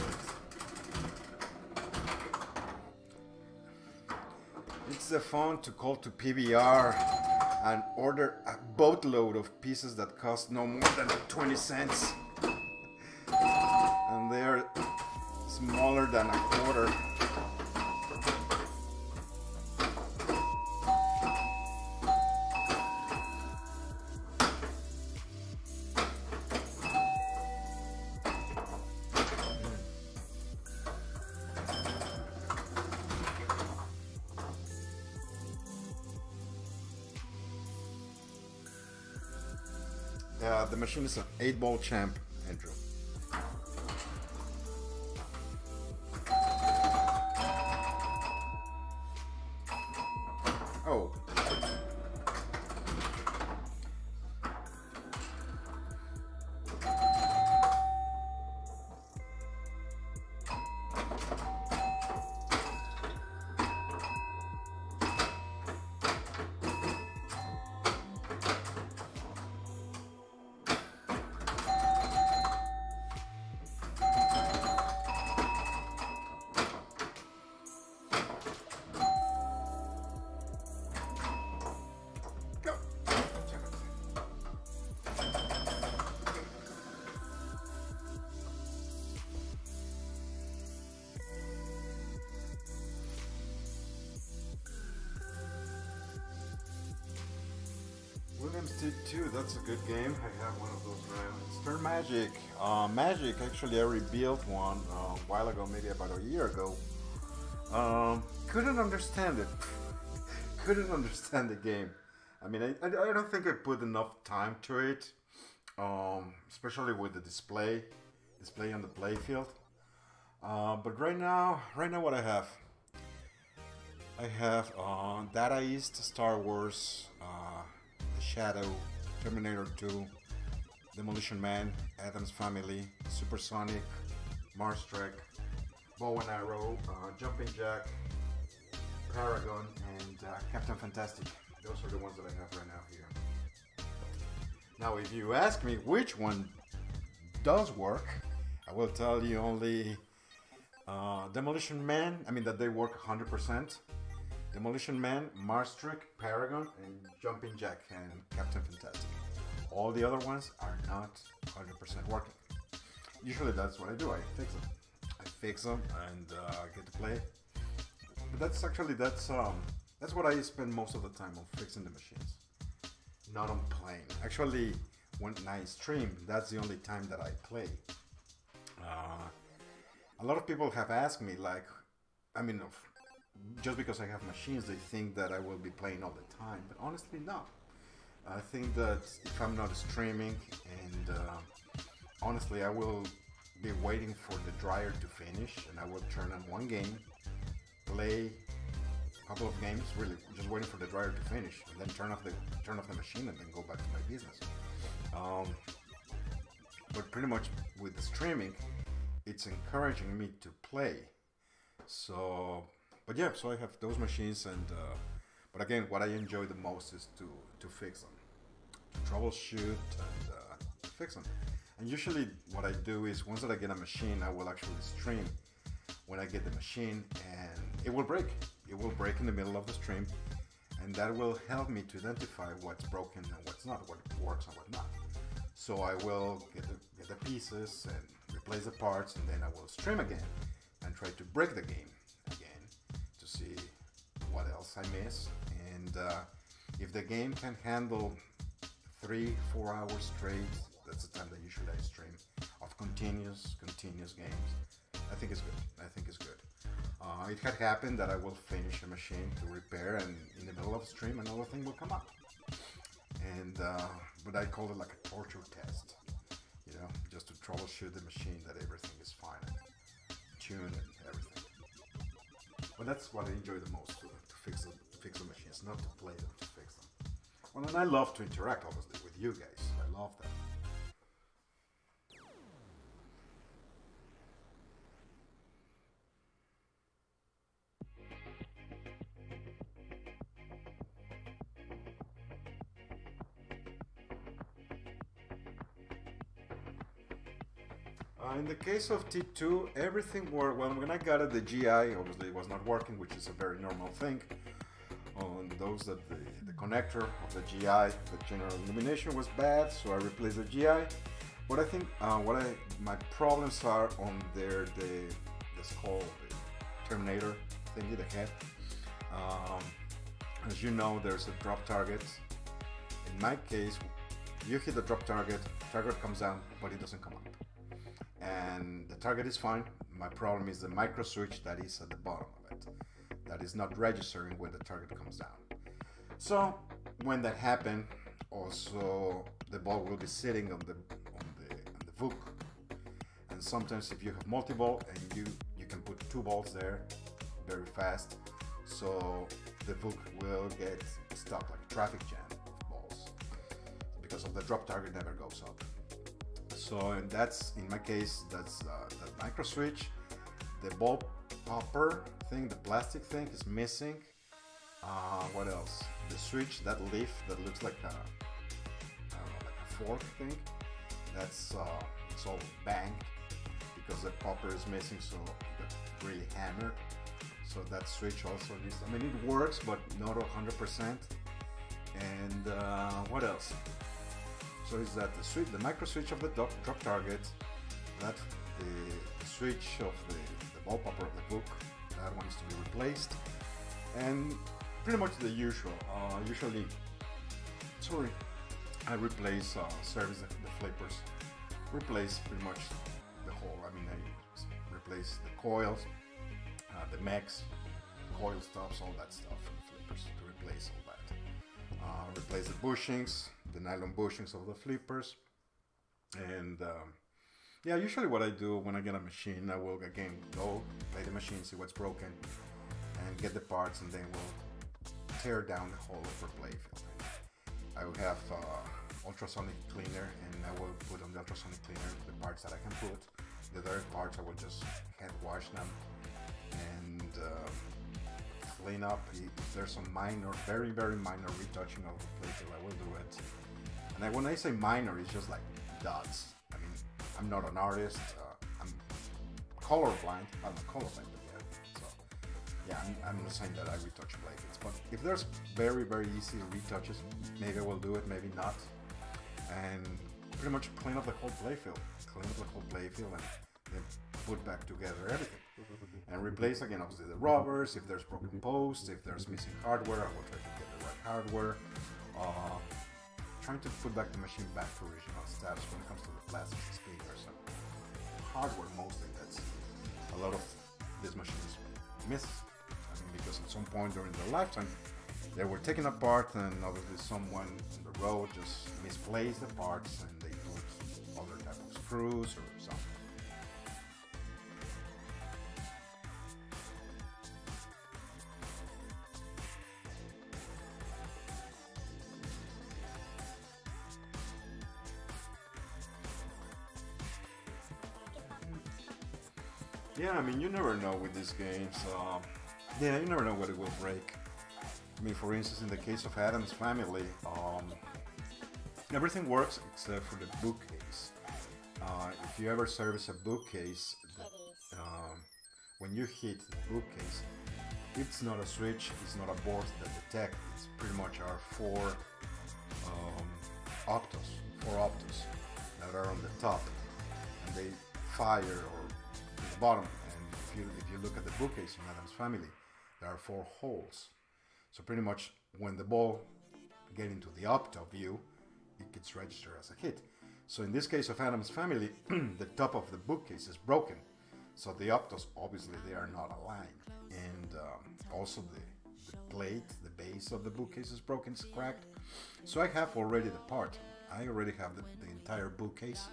It's the fun to call to PBR and order a boatload of pieces that cost no more than 20 cents. And they're smaller than a quarter. The machine is an 8-ball champ, Andrew. Oh. Williams did too. That's a good game. I have one of those now. Stern Magic. Magic, actually, I rebuilt one a while ago, maybe about a year ago. Couldn't understand it. Couldn't understand the game. I mean, I don't think I put enough time to it, especially with the display on the playfield. But right now, what I have Data East, Star Wars, The Shadow, Terminator 2, Demolition Man, Adam's Family, Supersonic, Mars Trek, Bow and Arrow, Jumping Jack, Paragon, and Captain Fantastic. Those are the ones that I have right now here. Now, if you ask me which one does work, I will tell you only Demolition Man. I mean that they work 100%. Demolition Man, Mars Trek, Paragon, and Jumping Jack and Captain Fantastic. All the other ones are not 100% working. Usually that's what I do. I fix them and get to play. But that's what I spend most of the time on, fixing the machines, not on playing. Actually, when I stream, that's the only time that I play. A lot of people have asked me, like, I mean, just because I have machines, they think that I will be playing all the time, but honestly, no. I think that if I'm not streaming, and honestly, I will be waiting for the dryer to finish, and I will turn on one game, play a couple of games, really just waiting for the dryer to finish, and then turn off the machine, and then go back to my business. But pretty much with the streaming, it's encouraging me to play. So, but yeah, so I have those machines, and but again, what I enjoy the most is to fix them, to troubleshoot and fix them. And usually what I do is, once that I get a machine, I will actually stream when I get the machine, and it will break. It will break in the middle of the stream, and that will help me to identify what's broken and what's not, what works and what not. So I will get the pieces and replace the parts, and then I will stream again and try to break the game again to see what else I miss. And if the game can handle 3-4 hours straight, that's the time that usually I stream, of continuous games, I think it's good. I think it's good. It had happened that I will finish a machine to repair, and in the middle of the stream another thing will come up. And but I call it like a torture test, you know, just to troubleshoot the machine that everything is fine, and tune and everything. But that's what I enjoy the most, to fix the machines, not to play them, to fix them. Well, and I love to interact, obviously, with you guys. I love that. In the case of T2, everything worked. Well, when I got it, the GI obviously it was not working, which is a very normal thing. On those that the connector of the GI, the general illumination was bad, so I replaced the GI. But I think my problems are on the skull, the terminator thingy, the head. As you know, there's a drop target. In my case, you hit the drop target comes down, but it doesn't come up. And the target is fine. My problem is the micro switch that is at the bottom of it, that is not registering when the target comes down. So when that happens, also the ball will be sitting on the hook. And sometimes if you have multi-ball and you can put 2 balls there very fast, so the hook will get stuck like a traffic jam of balls because of the drop target never goes up. So and that's, in my case, that's the micro switch. The ball popper thing, the plastic thing is missing. What else? The switch, that leaf that looks like a, I don't know, like a fork thing. That's it's all banged because the popper is missing, so it's really hammered. So that switch also needs, I mean, it works, but not 100%. And what else? So is that the switch, the micro switch of the drop target, that the switch of the ball popper of the hook, that one is to be replaced, and pretty much the usual. Usually, I replace service the flippers, replace pretty much the whole. I mean, I replace the coils, the mechs, coil stops, all that stuff for the flippers to replace all that. Replace the bushings, the nylon bushings of the flippers, and yeah, usually what I do when I get a machine, I will again go play the machine, see what's broken, and get the parts, and then we'll tear down the whole upper playfield. I will have ultrasonic cleaner, and I will put on the ultrasonic cleaner the parts that I can put. The other parts I will just hand wash them and clean up. If there's some minor, very minor retouching of the playfield, I will do it. And when I say minor, it's just like dots. I mean, I'm not an artist. I'm colorblind. I'm not colorblind, but yeah. So yeah, I'm not saying that I retouch playfields. But if there's very easy retouches, maybe I will do it, maybe not. And pretty much clean up the whole playfield. Clean up the whole playfield and then put back together everything. And replace again, obviously, the rubbers. If there's broken posts, if there's missing hardware, I will try to get the right hardware. Trying to put back the machine back to original status when it comes to the plastic speakers and hardware mostly. That's a lot of these machines miss. I mean, because at some point during their lifetime, they were taken apart, and obviously someone on the road just misplaced the parts and they put other type of screws or something. Yeah, I mean, you never know with these games. Yeah, you never know what it will break. I mean, for instance, in the case of Addams Family, everything works except for the bookcase. If you ever service a bookcase, when you hit the bookcase, it's not a switch, it's not a board that detects. It's pretty much our four optos that are on the top, and they fire or at the bottom. And if you look at the bookcase in Addams Family, there are 4 holes. So pretty much when the ball gets into the opto view, it gets registered as a hit. So in this case of Addams Family, the top of the bookcase is broken. So the optos, obviously, they are not aligned. And also the plate, the base of the bookcase is broken, it's cracked. So I have already the part. I already have the entire bookcase.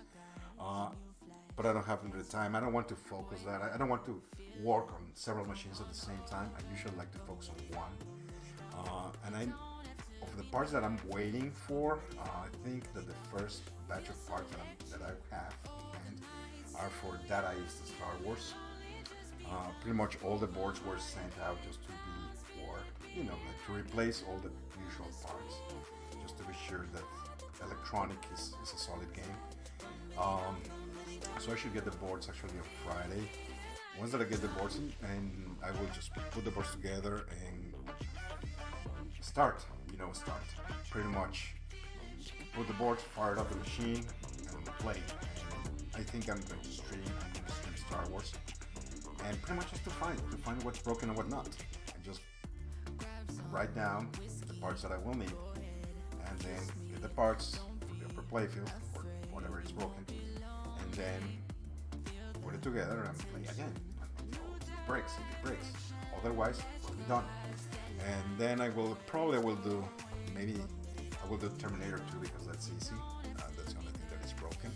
But I don't have the time. I don't want to focus that. I don't want to work on several machines at the same time. I usually like to focus on one. Of the parts that I'm waiting for, I think that the first batch of parts that I have and are for Data East Star Wars. Pretty much all the boards were sent out just to be for, like to replace all the usual parts, just to be sure that electronic is a solid game. So I should get the boards actually on Friday. Once that I get the boards in, and I will just put the boards together and start, start. Pretty much put the boards, fire up the machine, and play. And I think I'm going to stream Star Wars. And pretty much just to find what's broken and what not. And just write down the parts that I will need. And then get the parts from the upper playfield, or whatever is broken. And then put it together and play again. If it breaks. Otherwise, we'll be done. And then I will do Terminator 2 because that's easy. That's the only thing that is broken.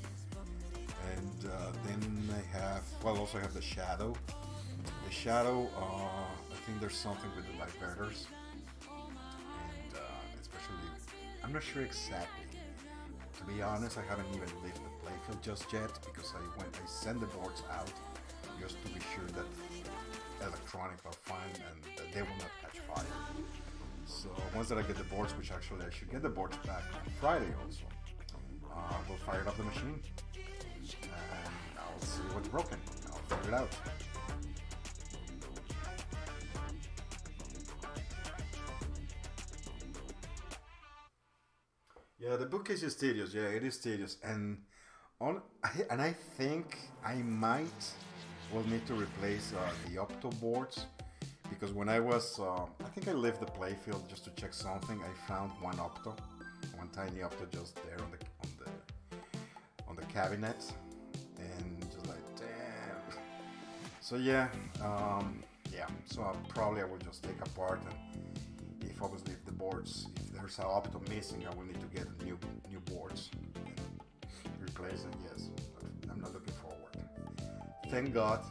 And then also have the Shadow. The Shadow, I think there's something with the light bearers. And especially, I'm not sure exactly. To be honest, I haven't even left the playfield just yet because I sent the boards out just to be sure that electronics are fine and that they will not catch fire. So once that I get the boards, which actually I should get the boards back on Friday also, we'll fire up the machine and I'll see what's broken. I'll figure it out. Yeah, the bookcase is tedious. Yeah, it is tedious, and I think I might will need to replace the opto boards because when I was, I think I left the playfield just to check something. I found one tiny opto just there on the cabinet, and just like damn. So yeah, So I will just take apart and if obviously if the boards, if there's an opto missing, I will need to get new boards and replace it. Yes, I'm not looking forward. Thank God.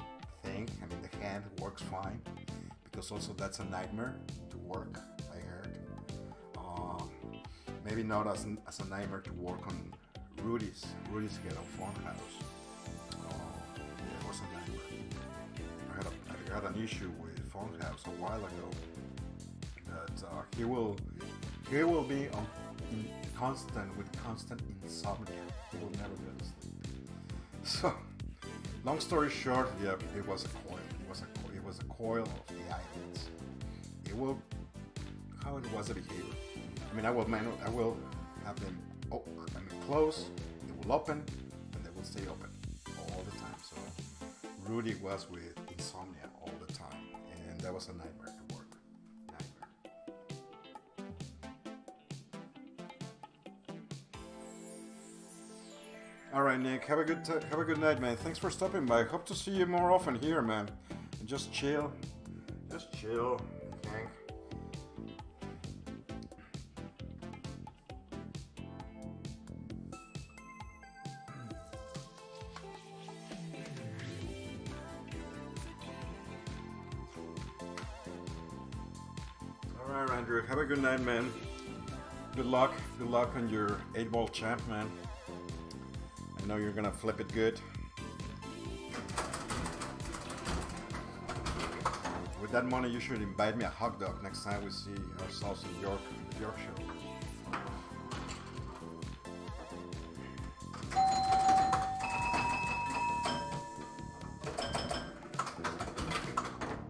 The hand works fine because also that's a nightmare to work. I heard. Maybe not as a nightmare to work on Rudy's ghetto Funhouse. It was a nightmare. I had an issue with Funhouse a while ago. That he will be in constant insomnia. He will never go to sleep. So, long story short, yeah, it was a coil. It was a coil of the eyelids. How it was the behavior. I will have them close. They will open, and they will stay open all the time. So, Rudy was with insomnia all the time, and that was a nightmare to work. All right, Nick. Have a good night, man. Thanks for stopping by. Hope to see you more often here, man. And just chill. Hank. All right, Andrew. Have a good night, man. Good luck on your 8-ball champ, man. I know you're gonna flip it good. With that money, you should invite me a hot dog next time we see ourselves in York show.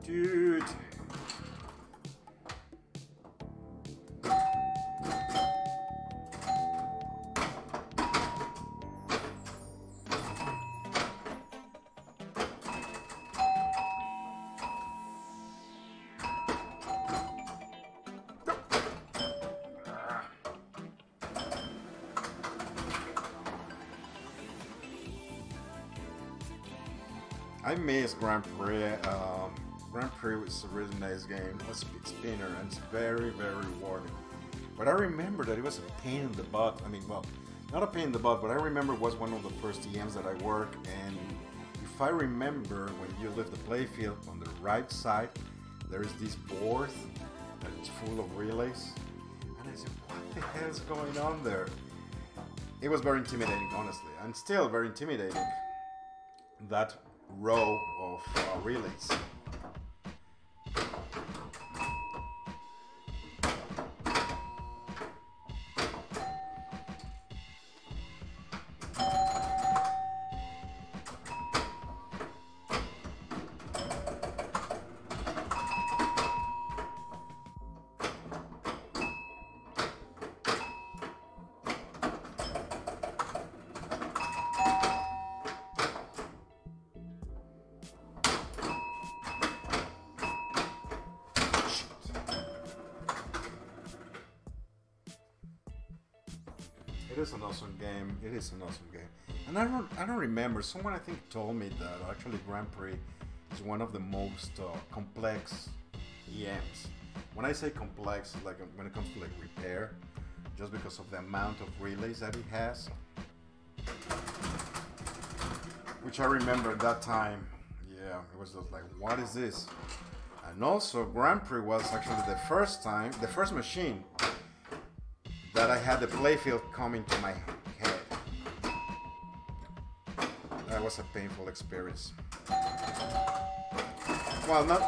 Dude. I miss Grand Prix. Grand Prix was a really nice game. It's a spinner and it's very, very rewarding. But I remember that it was a pain in the butt. Not a pain in the butt, but I remember it was one of the first EMs that I worked. And if I remember, when you leave the playfield on the right side, there is this board that is full of relays. And I said, what the hell is going on there? It was very intimidating, honestly, and still very intimidating. That row of relays. is an awesome game. It is an awesome game. And I don't remember. Someone I think told me that actually Grand Prix is one of the most complex EMs. When I say complex, like when it comes to like repair, just because of the amount of relays that it has. Which I remember at that time. Yeah, it was just like, what is this? And also, Grand Prix was actually the first machine that I had the playfield coming to my head. That was a painful experience. Well, no,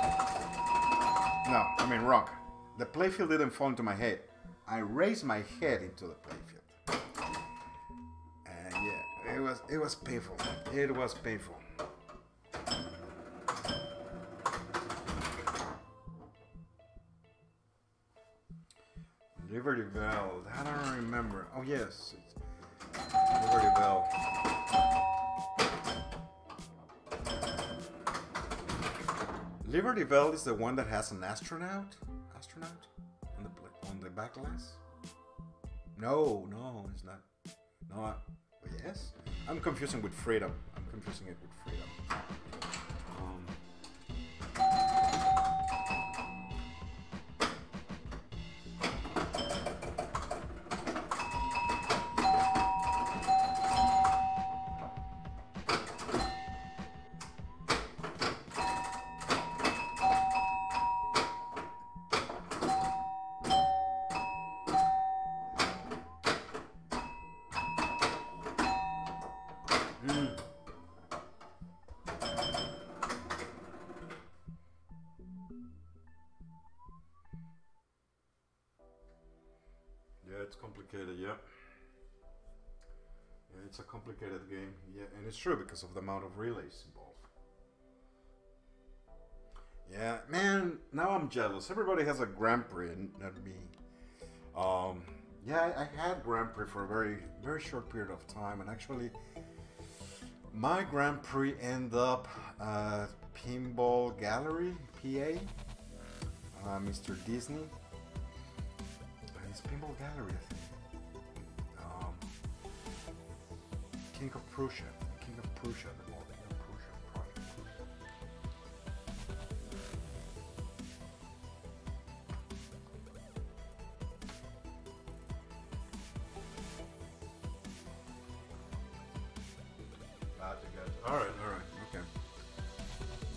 I mean wrong. The playfield didn't fall into my head. I raised my head into the playfield. And yeah, it was painful. It was painful. Liberty Bell, that I don't remember. Oh yes, Liberty Bell. Liberty Bell is the one that has an astronaut on the back glass. No, it's not. No, yes. I'm confusing with Freedom. I'm confusing it with Freedom. Yeah, it's complicated, yeah. Yeah, it's a complicated game, yeah, and it's true because of the amount of relays involved. Yeah, man, now I'm jealous. Everybody has a Grand Prix and not me. Yeah, I had Grand Prix for a very, very short period of time, and actually, my Grand Prix ended up at Pinball Gallery, PA, Mr. Disney. It's Pinball Gallery, I think. King of Prussia, the King of Prussia project. All right, okay.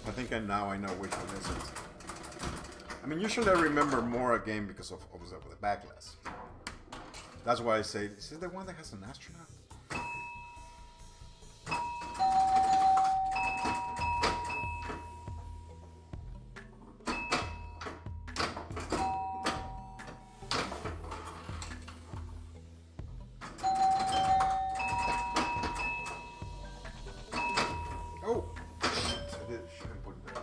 I think now I know which one is it. I mean, usually I remember more a game because of the backlash. That's why I say, is this the one that has an astronaut? Oh! Shouldn't put that.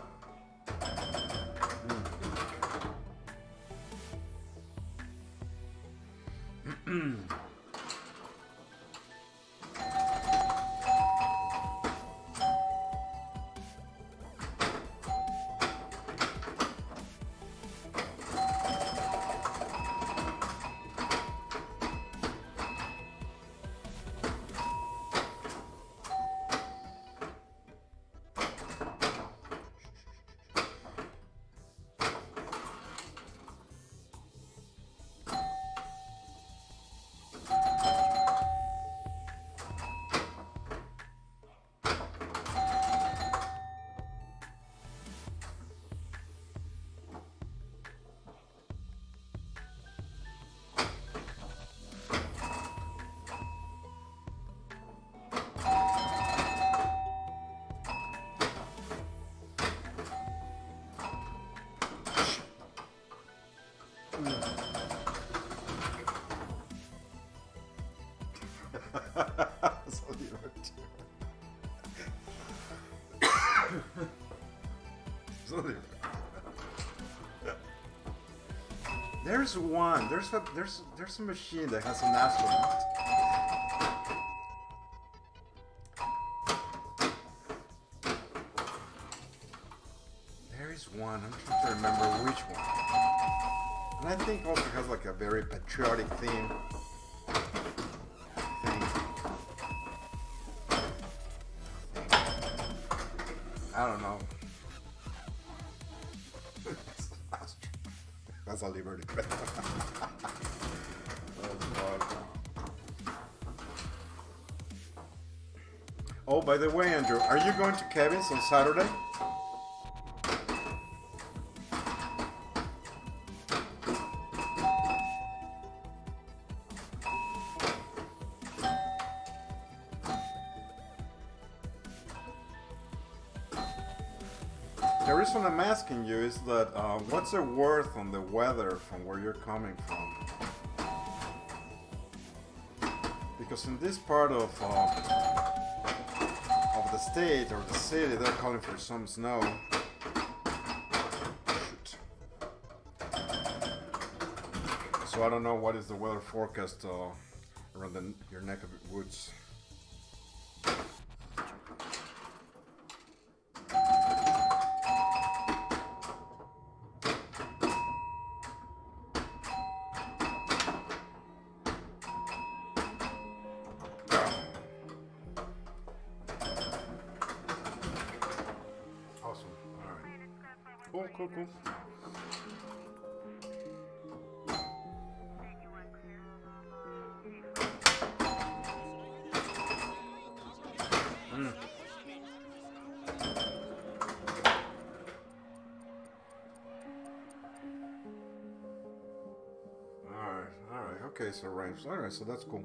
There's one. There's a machine that has an astronaut. There is one. I'm trying to remember which one. And I think also has like a very patriotic theme. I don't know. That's a liberty. Oh, by the way, Andrew, are you going to Kevin's on Saturday? The reason I'm asking you is that what's the worth on the weather from where you're coming from? Because in this part of the state or the city, they're calling for some snow. Shoot. So I don't know what is the weather forecast around your neck of the woods. Cool, cool, cool. Alright, okay, so right, alright, so that's cool.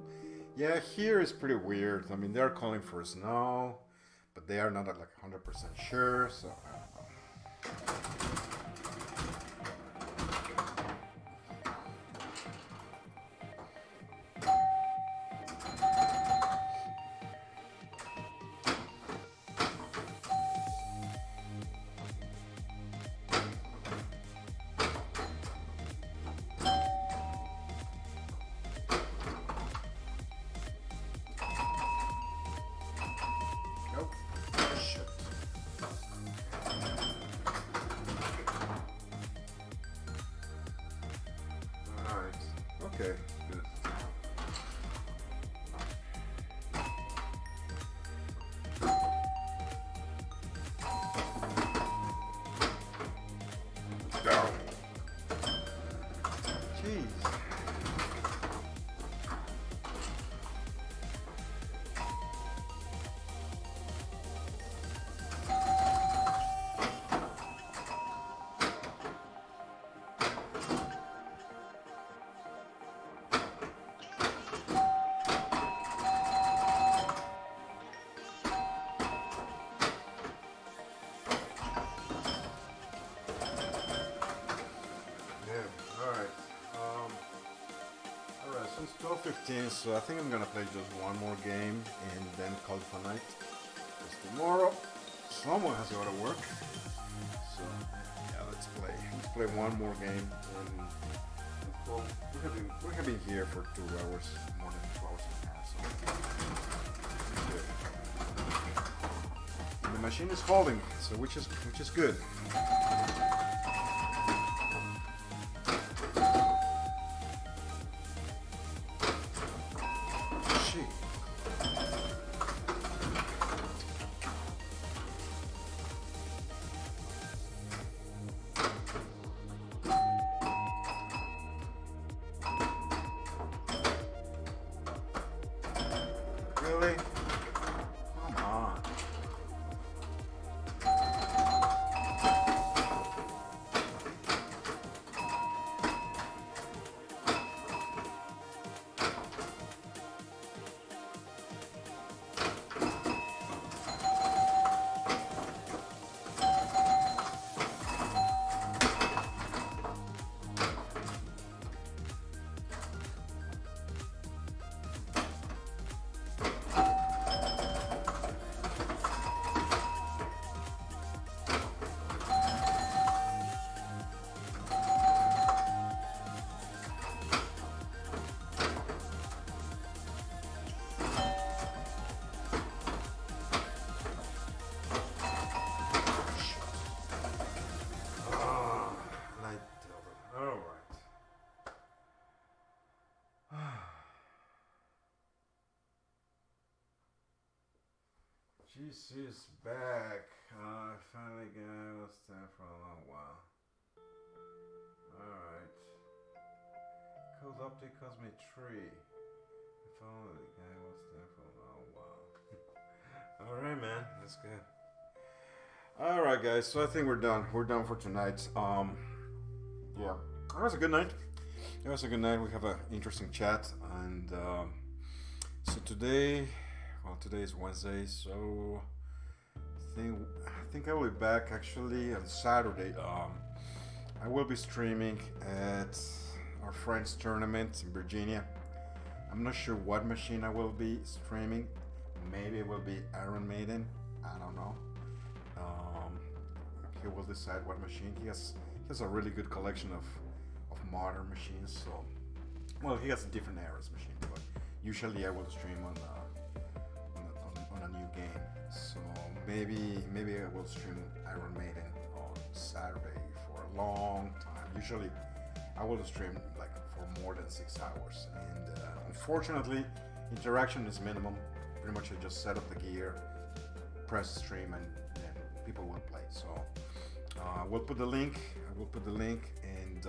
Yeah, here is pretty weird. I mean, they're calling for snow, but they are not like 100% sure, so I don't know. Okay, good. Down. Jeez. It's 12:15, so I think I'm gonna play just one more game and then call it a night. Because tomorrow someone has to go to work. So yeah, let's play. Let's play one more game and well, we have been here for 2 hours, more than 2 hours and a half. So and the machine is holding, so which is good. Really? Come on. GC is back. Finally guy was there for a long while. Alright. Code update cost me 3. If only the guy was there for a long while. Alright man, that's good. Alright guys, so I think we're done. We're done for tonight. Yeah. That was a good night. It was a good night. We have an interesting chat, and so today, well, today is Wednesday, so I think I will be back actually on Saturday. I will be streaming at our friend's tournament in Virginia. I'm not sure what machine I will be streaming. Maybe it will be Iron Maiden. I don't know. He will decide what machine. He has a really good collection of modern machines. So, well, he has different eras machines, but usually I will stream on a new game. So maybe I will stream Iron Maiden on Saturday for a long time. Usually I will stream like for more than 6 hours, and unfortunately interaction is minimum. Pretty much I just set up the gear, press stream, and then people will play. So we'll put the link. I will put the link, and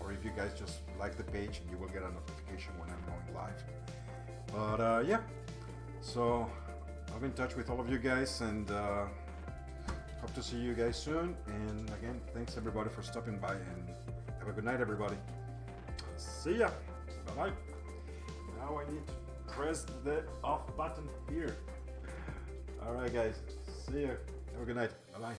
or if you guys just like the page, and you will get a notification when I'm going live. But yeah, so I'll be in touch with all of you guys, and hope to see you guys soon. And again, thanks everybody for stopping by, and have a good night, everybody. See ya. Bye bye. Now I need to press the off button here. All right, guys. See you. Have a good night. Bye bye.